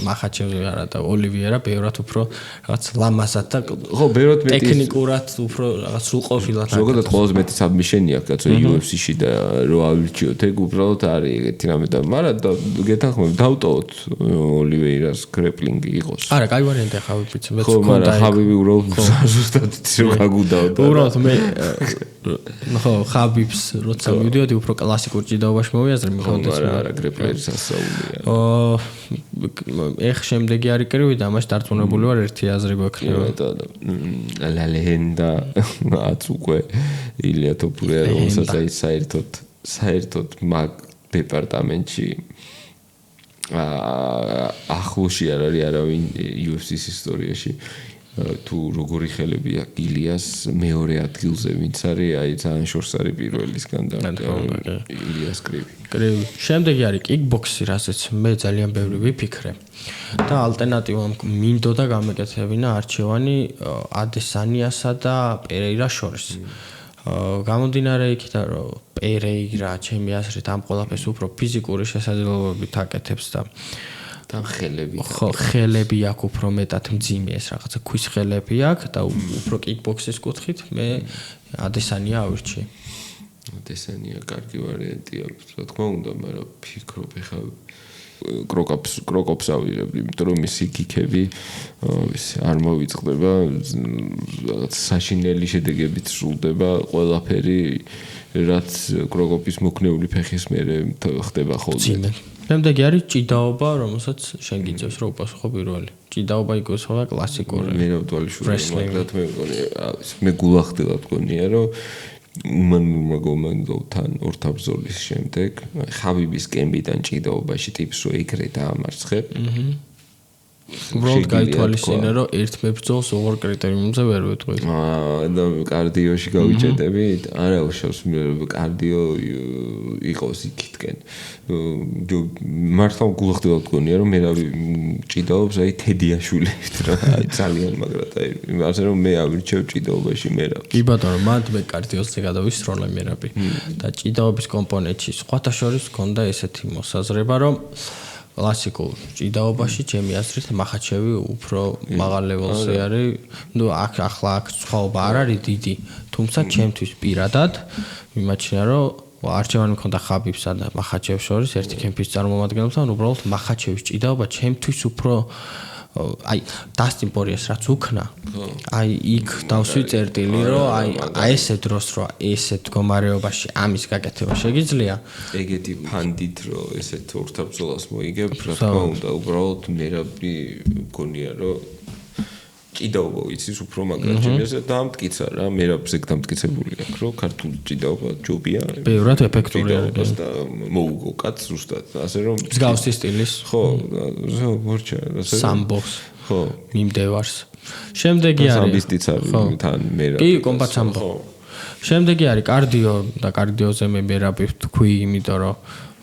მახაჩევი არა და ოლივიერა ბევრად უფრო რაღაც ლამაზად და ხო ბევრად მეტი ტექნიკურად უფრო რაღაც სრულყოფილად ზოგადად ყველაზე მეტი საბმიშენი აქვს კაცო UFC-ში და რო ავირჩიოთ ეგ უბრალოდ არის ეგეთი რამე და მაგრამ გეთანხმები დავტოვოთ ოლივიერას გრეპლინგი იყოს არა კაი ვარიანტია ხაბიბიც მეც ხო მაგრამ ხაბიბი უბრალოდ ზუსტად რო გაგუდავდა უბრალოდ მე ხო ხაბიბს როცა მივიდოდი უფრო კლასიკურ ჭიდაობაში მოვიაზრე მიხონდეს არა გრეპლერის ასაულია ეხ შემდეგი არის კრივი და ამაში დარწმუნებული ვარ ერთი აზრი გვექნება ლა ლეგენდა აც უკვე ილია ტოპურია რომელსაც აი საერთოდ მაგ დეპარტამენტში ახლოში არ არის არავინ UFC-ის ისტორიაში თუ როგორი ხელები აქვს ილიას მეორე ადგილზე ვინც არის აი ძალიან შორს არის პირველისგან და ილიას კრივი შემდეგი არის კიკბოქსი რასაც მე ძალიან ბევრი ვიფიქრე და ალტერნატივა მინდოდა გამეკეთებინა არჩევანი ადესანიასა და პერეირას შორის გამომდინარე იქიდან რომ პერეირა ჩემი აზრით ამ ყველაფერს უფრო ფიზიკური შესაძლებლობებით აკეთებს და ხელები ხო ხელები აქვს უფრო მეტად მძიმე ეს რაღაცა ქვის ხელები აქვს და უფრო კიკბოქსის კუთხით მე ადესანია ავირჩიე ადესანია კარგი ვარიანტია რა თქმა უნდა მაგრამ ფიქრობ ეხლა კროკოპს ავირებდი იმიტომ რომ მისი კიკები არ მოვიწყდება რაღაც საშინელი შედეგებით სრულდება ყველაფერი რაც კროკოპის მოქნეული ფეხის მერე ხდება ხოლმე შემდეგი არის ჭიდაობა, რომელსაც შენ გიწევს რომ უპასუხო პირველი. ჭიდაობა იგივე კლასიკური. მე მაგათ მე გულახდილად გონია რომ უმანურმა გომანდოვთან ორთაბრძოლის შემდეგ ხაბიბის კემბიდან ჭიდაობაში ტიპს რო ეგრე დაამარცხებ. უბრალოდ გაითვალისწინე რომ ერთ მებრძოლს ოღარ კრიტერიუმზე ვერ ვეტყვი. და კარდიოში გავიჭედებით? არა, უშავს კარდიო იყოს იქითკენ. მართლა გულახდილად გონია რომ მე რავი ჭიდაობს აი თედიაშვილებით რა აი ძალიან მაგრად აი ასე რომ მე ავირჩევ ჭიდაობაში მე რა. კი ბატონო, მანდ მე კარდიოზე გადავისროლე მე რავი. და ჭიდაობის კომპონენტში სხვათა შორის გქონდა ესეთი მოსაზრება რომ კლასიკურ ჭიდაობაში ჩემი აზრით მახაჩევი უფრო მაღალ ლეველზე არის. ნუ ახლა აქ სხვაობა არ არის დიდი, თუმცა ჩემთვის პირადად მიმაჩნია რომ არჩევანი მქონდა ხაბიბსა და მახაჩევს შორის ერთი კემპის წარმომადგენელთან, უბრალოდ მახაჩევის ჭიდაობა ჩემთვის უფრო აი დასტინ პორიეს რაც უქნა აი იქ დავსვი წერტილი რომ აი ესე დროს რომ ესე მდგომარეობაში ამის გაკეთება შეგიძლია ეგეთი ფანდით რომ ესეთ ორთაბრძოლას მოიგებ რა თქმა უნდა უბრალოდ მე რაბი მგონია რომ ჭიდაობა იცის უფრო მაგრამ ჩემზე დამტკიცა რა მე რაბზე დამტკიცებული აქვს რომ ქართული ჭიდაობა ჯობია ბევრად ეფექტური არის და მოუგო კაც ზუსტად ასე რომ მსგავსი სტილის ხო მორჩა ასე სამბოს ხო მიმდევარს შემდეგი არის სამბისტიც არის თან მე რა კი კომბატ სამბო შემდეგი არის კარდიო და კარდიოზე მე მერაბი თქვი, იმიტომ რომ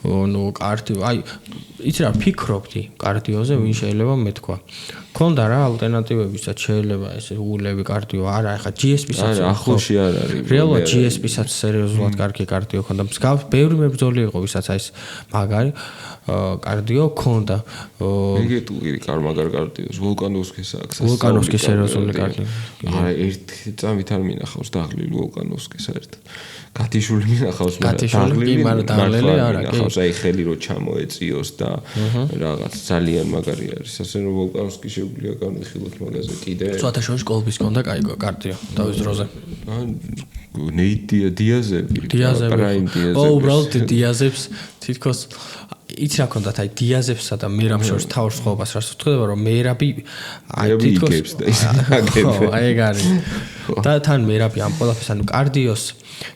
ну карти აი იცი რა ფიქრობდი კარდიოზე ვინ შეიძლება მეთქვა ქონდა რა ალტერნატივებისაც შეიძლება ესე ულევი კარდიო არა ეხა GSP-საც არა ახლოში არ არის რეალურად GSP-საც სერიოზულად კარგი კარდიო ქონდა მსგავს ბევრი მებრძოლი იყო ვისაც აი ეს მაგარი კარდიო ქონდა მეგეტული კარმაგარ კარდიოს ვოლკანოვსკის აქვს ვოლკანოვსკის სერიოზული კარდიო არა ერთი წამით არ მინახავს დაღლილი ვოლკანოვსკის საერთოდ გათიშული მინახავს დაღლილი არა მინახავს აი ხელი რო ჩამოეწიოს და რაღაც ძალიან მაგარი არის ასე რომ ვოლკანოვსკი შეგვიძლია განვიხილოთ მაგაზე კიდე ცოტა შორის კოლბის ქონდა კაი კარდიო დავის დროზე დიაზები უბრალოდ დიაზებს თითქოს იცი რა ქონდათ აი დიაზებსა და მერაბ შორის თავის ხოვებას რას ვთქვა რომ მერაბი აი თითქოს აი ეგ არის და თან მერაბი ამ ყველაფერს ანუ კარდიოს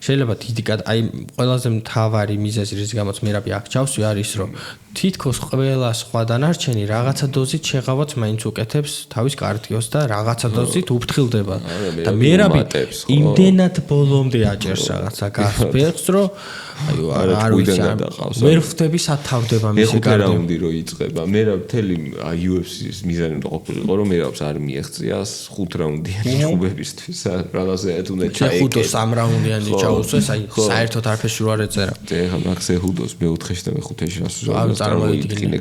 შეიძლება დიდი აი ყველაზე მთავარი მიზეზი რის გამოც მერაბი აქ ჩავსვი არის რომ თითქოს ყველა სხვა დანარჩენი რაღაცა დოზით შეღავაც მაინც უკეთებს თავის კარდიოს და რაღაცა დოზით უფრთხილდება და მერაბი იმდენად ბოლომდე აჭერს რაღაცა გასფერს რომ არ ვიცი ვერ ხვდები სათავდება მისი კარდიო რაუნდი რო იწყება მერაბ თელი UFC-ის მიზანი უნდა ყოფილიყო რომ მერაბს არ მიეღწია 5 რაუნდიანი ჭუბებისთვის რაღაცა უნდა ჩაიქე 3 რაუნდიანი ჩაუსვეს აი საერთოდ არაფერში რო არ ეწერა ეხლა მაგ სეჰუდოს მე-4-ში და მე-5-ში რას წარმოიდგინე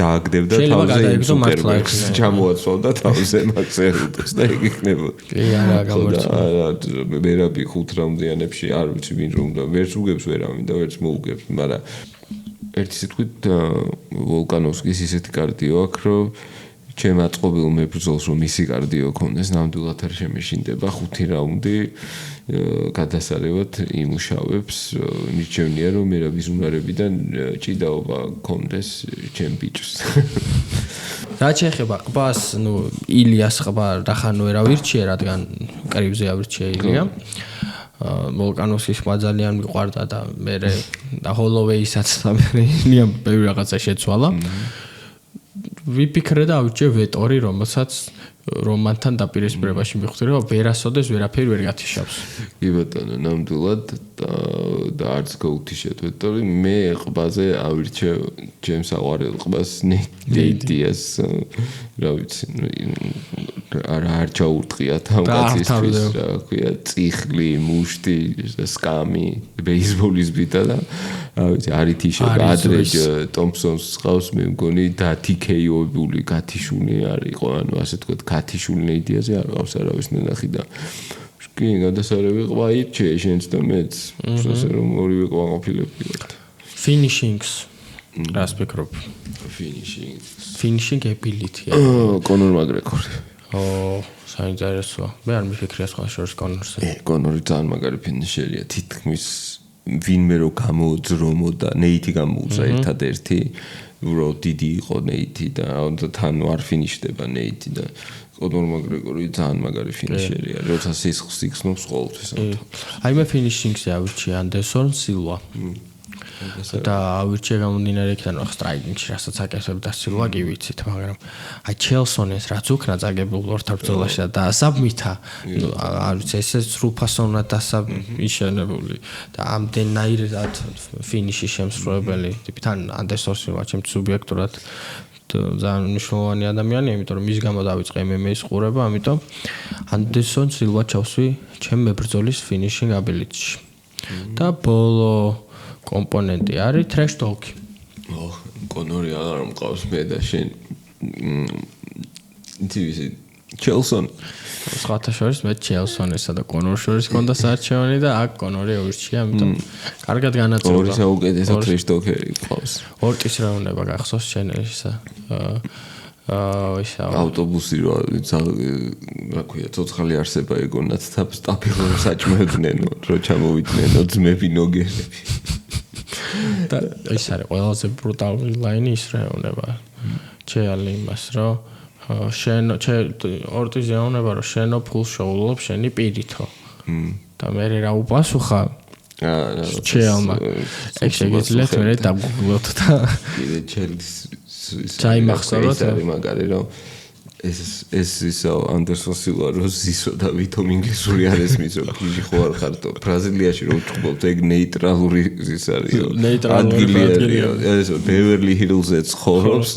დააგდებდა თავზე სუპერბექს ჩამოაცვალდა თავზე მაგ სეჰუდოს და იქ იქნებოდა კი არა გამორჩა მერაბი 5 რაუნდიანებში არ ვიცი ვინ რომ და ვერც უგებს ვერავინ და ვერც მოუგებს მაგრამ ერთი სიტყვით ვოლკანოვსკის ისეთი კარდიო აქვს რომ ჩემ აწყობილ მებრძოლს რომ მისი კარდიო ქონდეს ნამდვილად არ შემეშინდება 5 რაუნდი გადასარევად იმუშავებს მიჩვენია რომ მერაბის უნარებიდან ჭიდაობა ქონდეს ჩემ ბიჭს რაც შეეხება ყბას ნუ ილიას ყბა რახან ვერ ავირჩიე რადგან კრივზე ავირჩიე ილია ვოლკანოვსკის ყბა ძალიან მიყვარდა და მე და ჰოლოვეისაც ილიამ ბევრი რაღაცა შეცვალა ვიფიქრე და ავირჩიე ვეტორი რომელსაც რომანთან დაპირისპირებაში მივხვდი რომ ვერასოდეს ვერაფერი ვერ გათიშავს. კი ბატონო, ნამდვილად და არც გაუთიშეთ ვეტორი მე ყბაზე ავირჩე ჩემს აყვარელ ყბას ნეიტიას რა ვიცი არ ჩაურტყია თავგაცისთვის რა ქვია წიხლი, მუშტი, სკამი, ბეისბოლის ბიტა და რა ვიცი არითიშე ადრე ტომპსონს ყავს მე მგონი და TKO-ებული გათიშული არისო ანუ ასე თქვა გათიშული ნეიტიაზე არ ყავს არავის ნახი და კი გადასარევი ყვა ირჩე შენც და მეც ასე რომ ორივე ყვა ყოფილებდით finishings რას ფიქრობ finishing ability კონორ მაგრეგორი საინტერესოა მე არ მიფიქრია სხვა შორის კონორზე კონორი ძალიან მაგარი ფინიშერია თითქმის ვინმე რო გამოძრომო და ნეიტი გამოუწა ერთადერთი უბრალოდ დიდი იყო ნეიტი და თან არ ფინიშდება ნეიტი და კონორ მაგრეგორი ძალიან მაგარი ფინიშერია როცა სისხლს იგზნობს ყოველთვის აი მე ფინიშინგზე ავირჩიე ანდერსონ სილვა და ავირჩიე გამომდინარე იქიდან რომ სტრაიკინგში რასაც აკეთებდა სილვა კი ვიცით მაგრამ აი ჩელსონის რაც უკნა წაგებულ ორთაბრძოლაში და დასაბმითა არ ვიცი ესე სრულფასოვნად დასაბმიშენებული და ამდენაირად ფინიში შემსრულებელი ტიპთან ანდერსონ სილვა ჩემ სუბიექტურად ძალიან მნიშვნელოვანი ადამიანია იმიტომ რომ მის გამო დავიწყე MMA-ის ყურება ამიტომ ანდერსონ სილვა ჩავსვი ჩემ მებრძოლის finishing ability-ში და ბოლო კომპონენტი არის trash talk. კონორი არ მყავს მე და შენ იცი ჩელსონ სხვათა შორის მე ჩელსონისა და კონორ შორის კონდა საარჩევანი და აქ კონორი ავირჩია ამიტომ კარგად განაწილდა ორი საუკეთესო trash talker-ი ყავს ორტის რა უნდა გახსოვს შენ ისა ავტობუსი რა ქვია ცოცხალი არსება ეგონათ და სტაფილო საჭმევდნენ რო ჩამოვიდნენ ძმები ნოგერები და ეს არის ყველაზე ბრუტალური ლაინი ის რა უნდა ჩეალი იმას რომ შენ ორტის ეუბნება რომ შენო ფულს შოულობ შენი პირითო და მე რა უპასუხა ჩეალმა ეგ შეგიძლიათ მე დაგუგლოთ და კიდე ჩელის ჩაიმახსოვროთ არის მაგარი რომ ეს ისო ანდერსონ სილვა როს ისო და ვითომ ინგლისური არ ესმის რომ ქიჟი ხო არ ხარტო ბრაზილიაში რომ ვჭუბობთ ეგ ნეიტრალური ის არისო ადგილია ესო ბევერლი ჰილზზე ცხოვრობს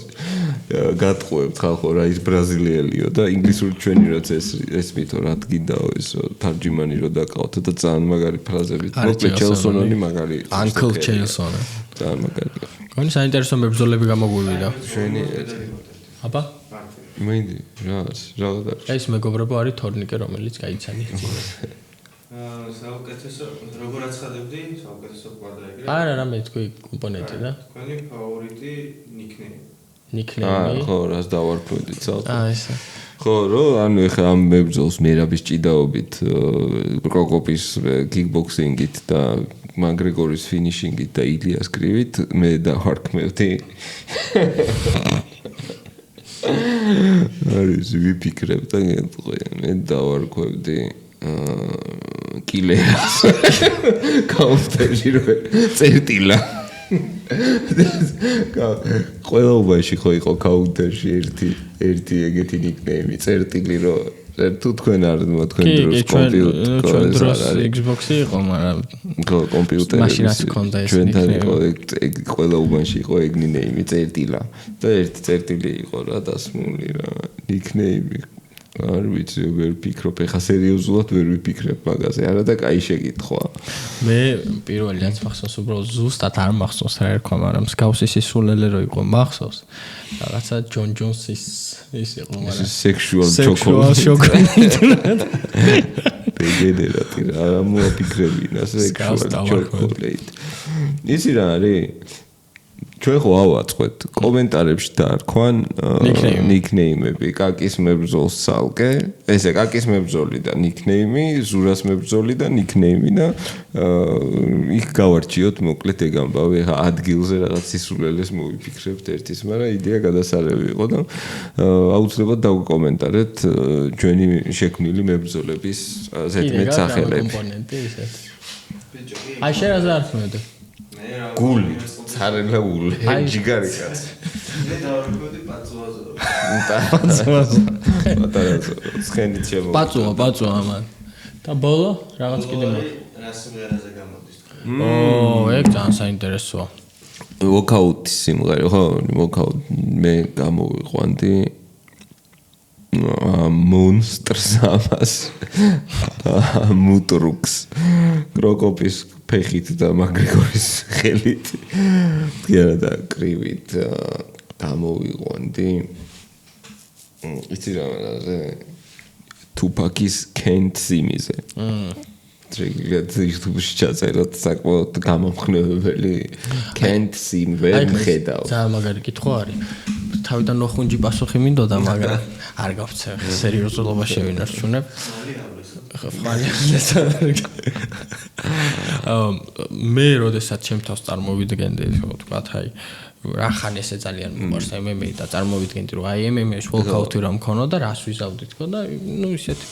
გატყუებთ ხალხო რა ის ბრაზილიელიო და ინგლისური ჩვენი რაც ესმითო რა გინდაო ესო თარჯიმანი რომ დაკავთო და ძალიან მაგარი ფრაზებით მოკლედ ჩელსონი მაგარი Uncle Chelsea ძალიან მაგარი კონი საინტერესო მებრძოლები გამოგვივიდა ჩვენი აბა მინდი რა ეს მეგობრებო არის თორნიკე რომელიც გაიცანი საუკეთესო როგორ აცხადებდი საუკეთესო კვადრატი არა რამე თქვი კომპონენტი და თქვენი ფავორიტი ნიკნეიმი ნიკნეიმი ხო რას დავარქვევდი ცალკე ესა ხო რომ ანუ ეხლა ამ მებრძოლს მერაბის ჭიდაობით კროკოპის კიკბოქსინგით და მაკგრეგორის ფინიშინგით და ილიას კრივით მე დავარქმევდი არის ვიფიქრებ და მე დავარქვევდი კილერას კაუნტერში რო წერტილა ყველაობაში ხო იყო კაუნტერში ერთი ეგეთი ნიკნეიმი წერტილი რო თუ თქვენ არ თქვენ დროს კომპიუტერი Xbox-ი იყო მაგრამ კომპიუტერი მაშინაც ჰქონდა ეს ჩვენთან იყო ეგ ყველაობაში იყო ეგ ნიკნეიმი წერტილა და ერთი წერტილი იყო რა დასმული რა ნიკნეიმი არ ვიცი ვერ ვფიქრობ ეხა სერიოზულად ვერ ვიფიქრებ მაგაზე არა და კაი შეკითხვა მე პირველი რაც მახსოვს უბრალოდ ზუსტად არ მახსოვს რა ერქვა მაგრამ მსგავსი სისულელე რო იყო მახსოვს რაღაცა ჯონ ჯონსის ის იყო მაგრამ sexual chocolate ბეგენერატი რა მოაფიქრებინა sexual chocolate ისი რა არის ჩვენ ხო ავაწყეთ კომენტარებში დაარქვან ნიკნეიმები კაკის მებრძოლს ცალკე ესე კაკის მებრძოლი და ნიკნეიმი ზურას მებრძოლი და ნიკნეიმი და იქ გავარჩიოთ მოკლედ ეგ ამბავი ხა ადგილზე რაღაც სისულელეს მოვიფიქრებთ ერთის მაგრამ იდეა გადასარევი იყო და აუცილებლად დავკომენტარეთ ჩვენი შექმნილი მებრძოლების ზედმეტ სახელები კომპონენტი ისეთ აი შენ რა ზარქმევდი გული ცარელა ული ჯიგარი კაც მე დავარქვევდი პაწუაზო სქენით შემო პაწუა მან და ბოლო რაღაც კიდე რა სიმღერაზე გამოდის ეგ ძალიან საინტერესოა ვოკაუტის სიმღერა ხო ვოკაუტ მე გამოვიყვანდი მონსტრს ამას მუტრუქს კროკოპის ფეხით და მაკგრეგორის ხელით და კრივით გამოვიყვანდი იცი რა თუპაკის Can't See Me-ზე ტრიგლად YouTube-ში ჩაწეროთ საკმაოდ გამომხნევებელი Can't See Me ვერ მხედავ ძალიან მაგარი კითხვა არის თავიდან ნოხუნჯი პასუხი მინდოდა მაგრამ არ გავცე სერიოზულობა შევინარჩუნებ მე როდესაც ჩემ თავს წარმოვიდგენდი თქვათ აი რახან ესე ძალიან მიყვარს MMA და წარმოვიდგენდი რომ აი MMA-ში ვოლკაუთი რა მქონოდა რას ვიზავდი თქო და ნუ ისეთი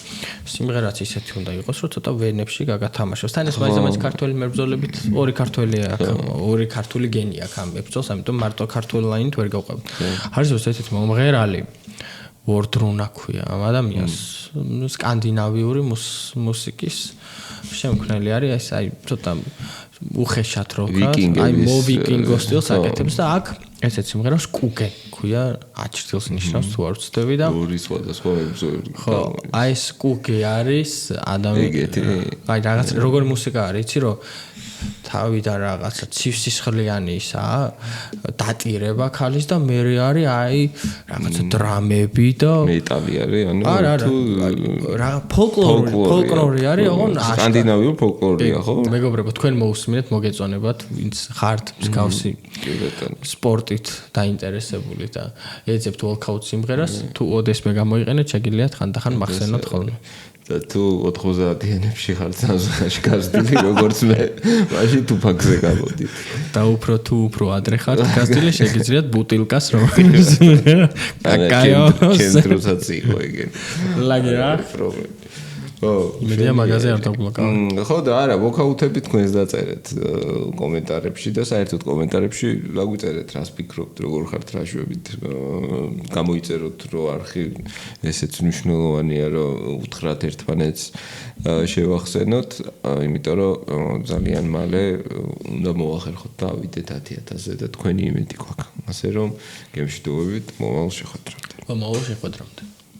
სიმღერაც ისეთი უნდა იყოს რომ ცოტა ვენებში გაგათამაშოს თან ეს მაინც ქართველი მებრძოლებით ორი ქართული გენი აქვს ამ მებრძოლს ამიტომ მარტო ქართული ლაინით ვერ გავყვებით არის ესეთი მომღერალი ვორდრუნა ქვია ამ ადამიანს სკანდინავიური მუსიკის შემქმნელი არის აი ცოტა უხეშად როკა აი მოვიკინგო სტილს აკეთებს და აქ ესეც სიმღერა სკუკე ქვია აჩრდილს ნიშნავს თუ არ ვცდები და ორი სხვადასხვა მებრძოლი ხო აი სკუკე არის ადამიანი აი რაღაც როგორი მუსიკა არის იცი რომ თავიდან რაღაცა ცივსისხლიანი ისაა დატირება ქალის და მე არის აი რაღაცა დრამები და მეტალი არის ანუ თუ რა ფოლკლორი არის ოღონ სკანდინავიური ფოლკლორია ხო მეგობრებო თქვენ მოусმინეთ მოგეწონებათ ვინც ხართ მსგავსი სპორტით დაინტერესებული და ეძებთ ვოლკაუტ სიმღერას თუ ოდესმე გამოიყენეთ შეგიძლიათ ხანდახან მახსენოთ ხოლმე და თუ 90-იანებში ხარ ზანზაში გასდილი როგორც მე მაშინ თუფაკზე გამოდით და უფრო ადრე ხარ გასდილი შეგიძლიათ ბუტილკას რომ კაკაიო ცენტროსაც იყო ეგენ ლაგერა ხო, იმედია მაგაზე არ დაგვლოკავ. ხო და არა, ვოქაუთები თქვენს დაწერეთ კომენტარებში და საერთოდ კომენტარებში გაგვიწერეთ რას ფიქრობთ, როგორ ხართ რა შვებით. გამოიწეროთ რომ არხი ესეც მნიშვნელოვანია რომ უთხრათ ერთმანეთს შევახსენოთ, იმიტომ რომ ძალიან მალე უნდა მოახერხოთ და ავიდეთ 10000-ზე და თქვენი იმედი გვაქვს. ასე რომ გემშვიდობებით მომავალ შეხვედრამდე. მომავალ შეხვედრამდე.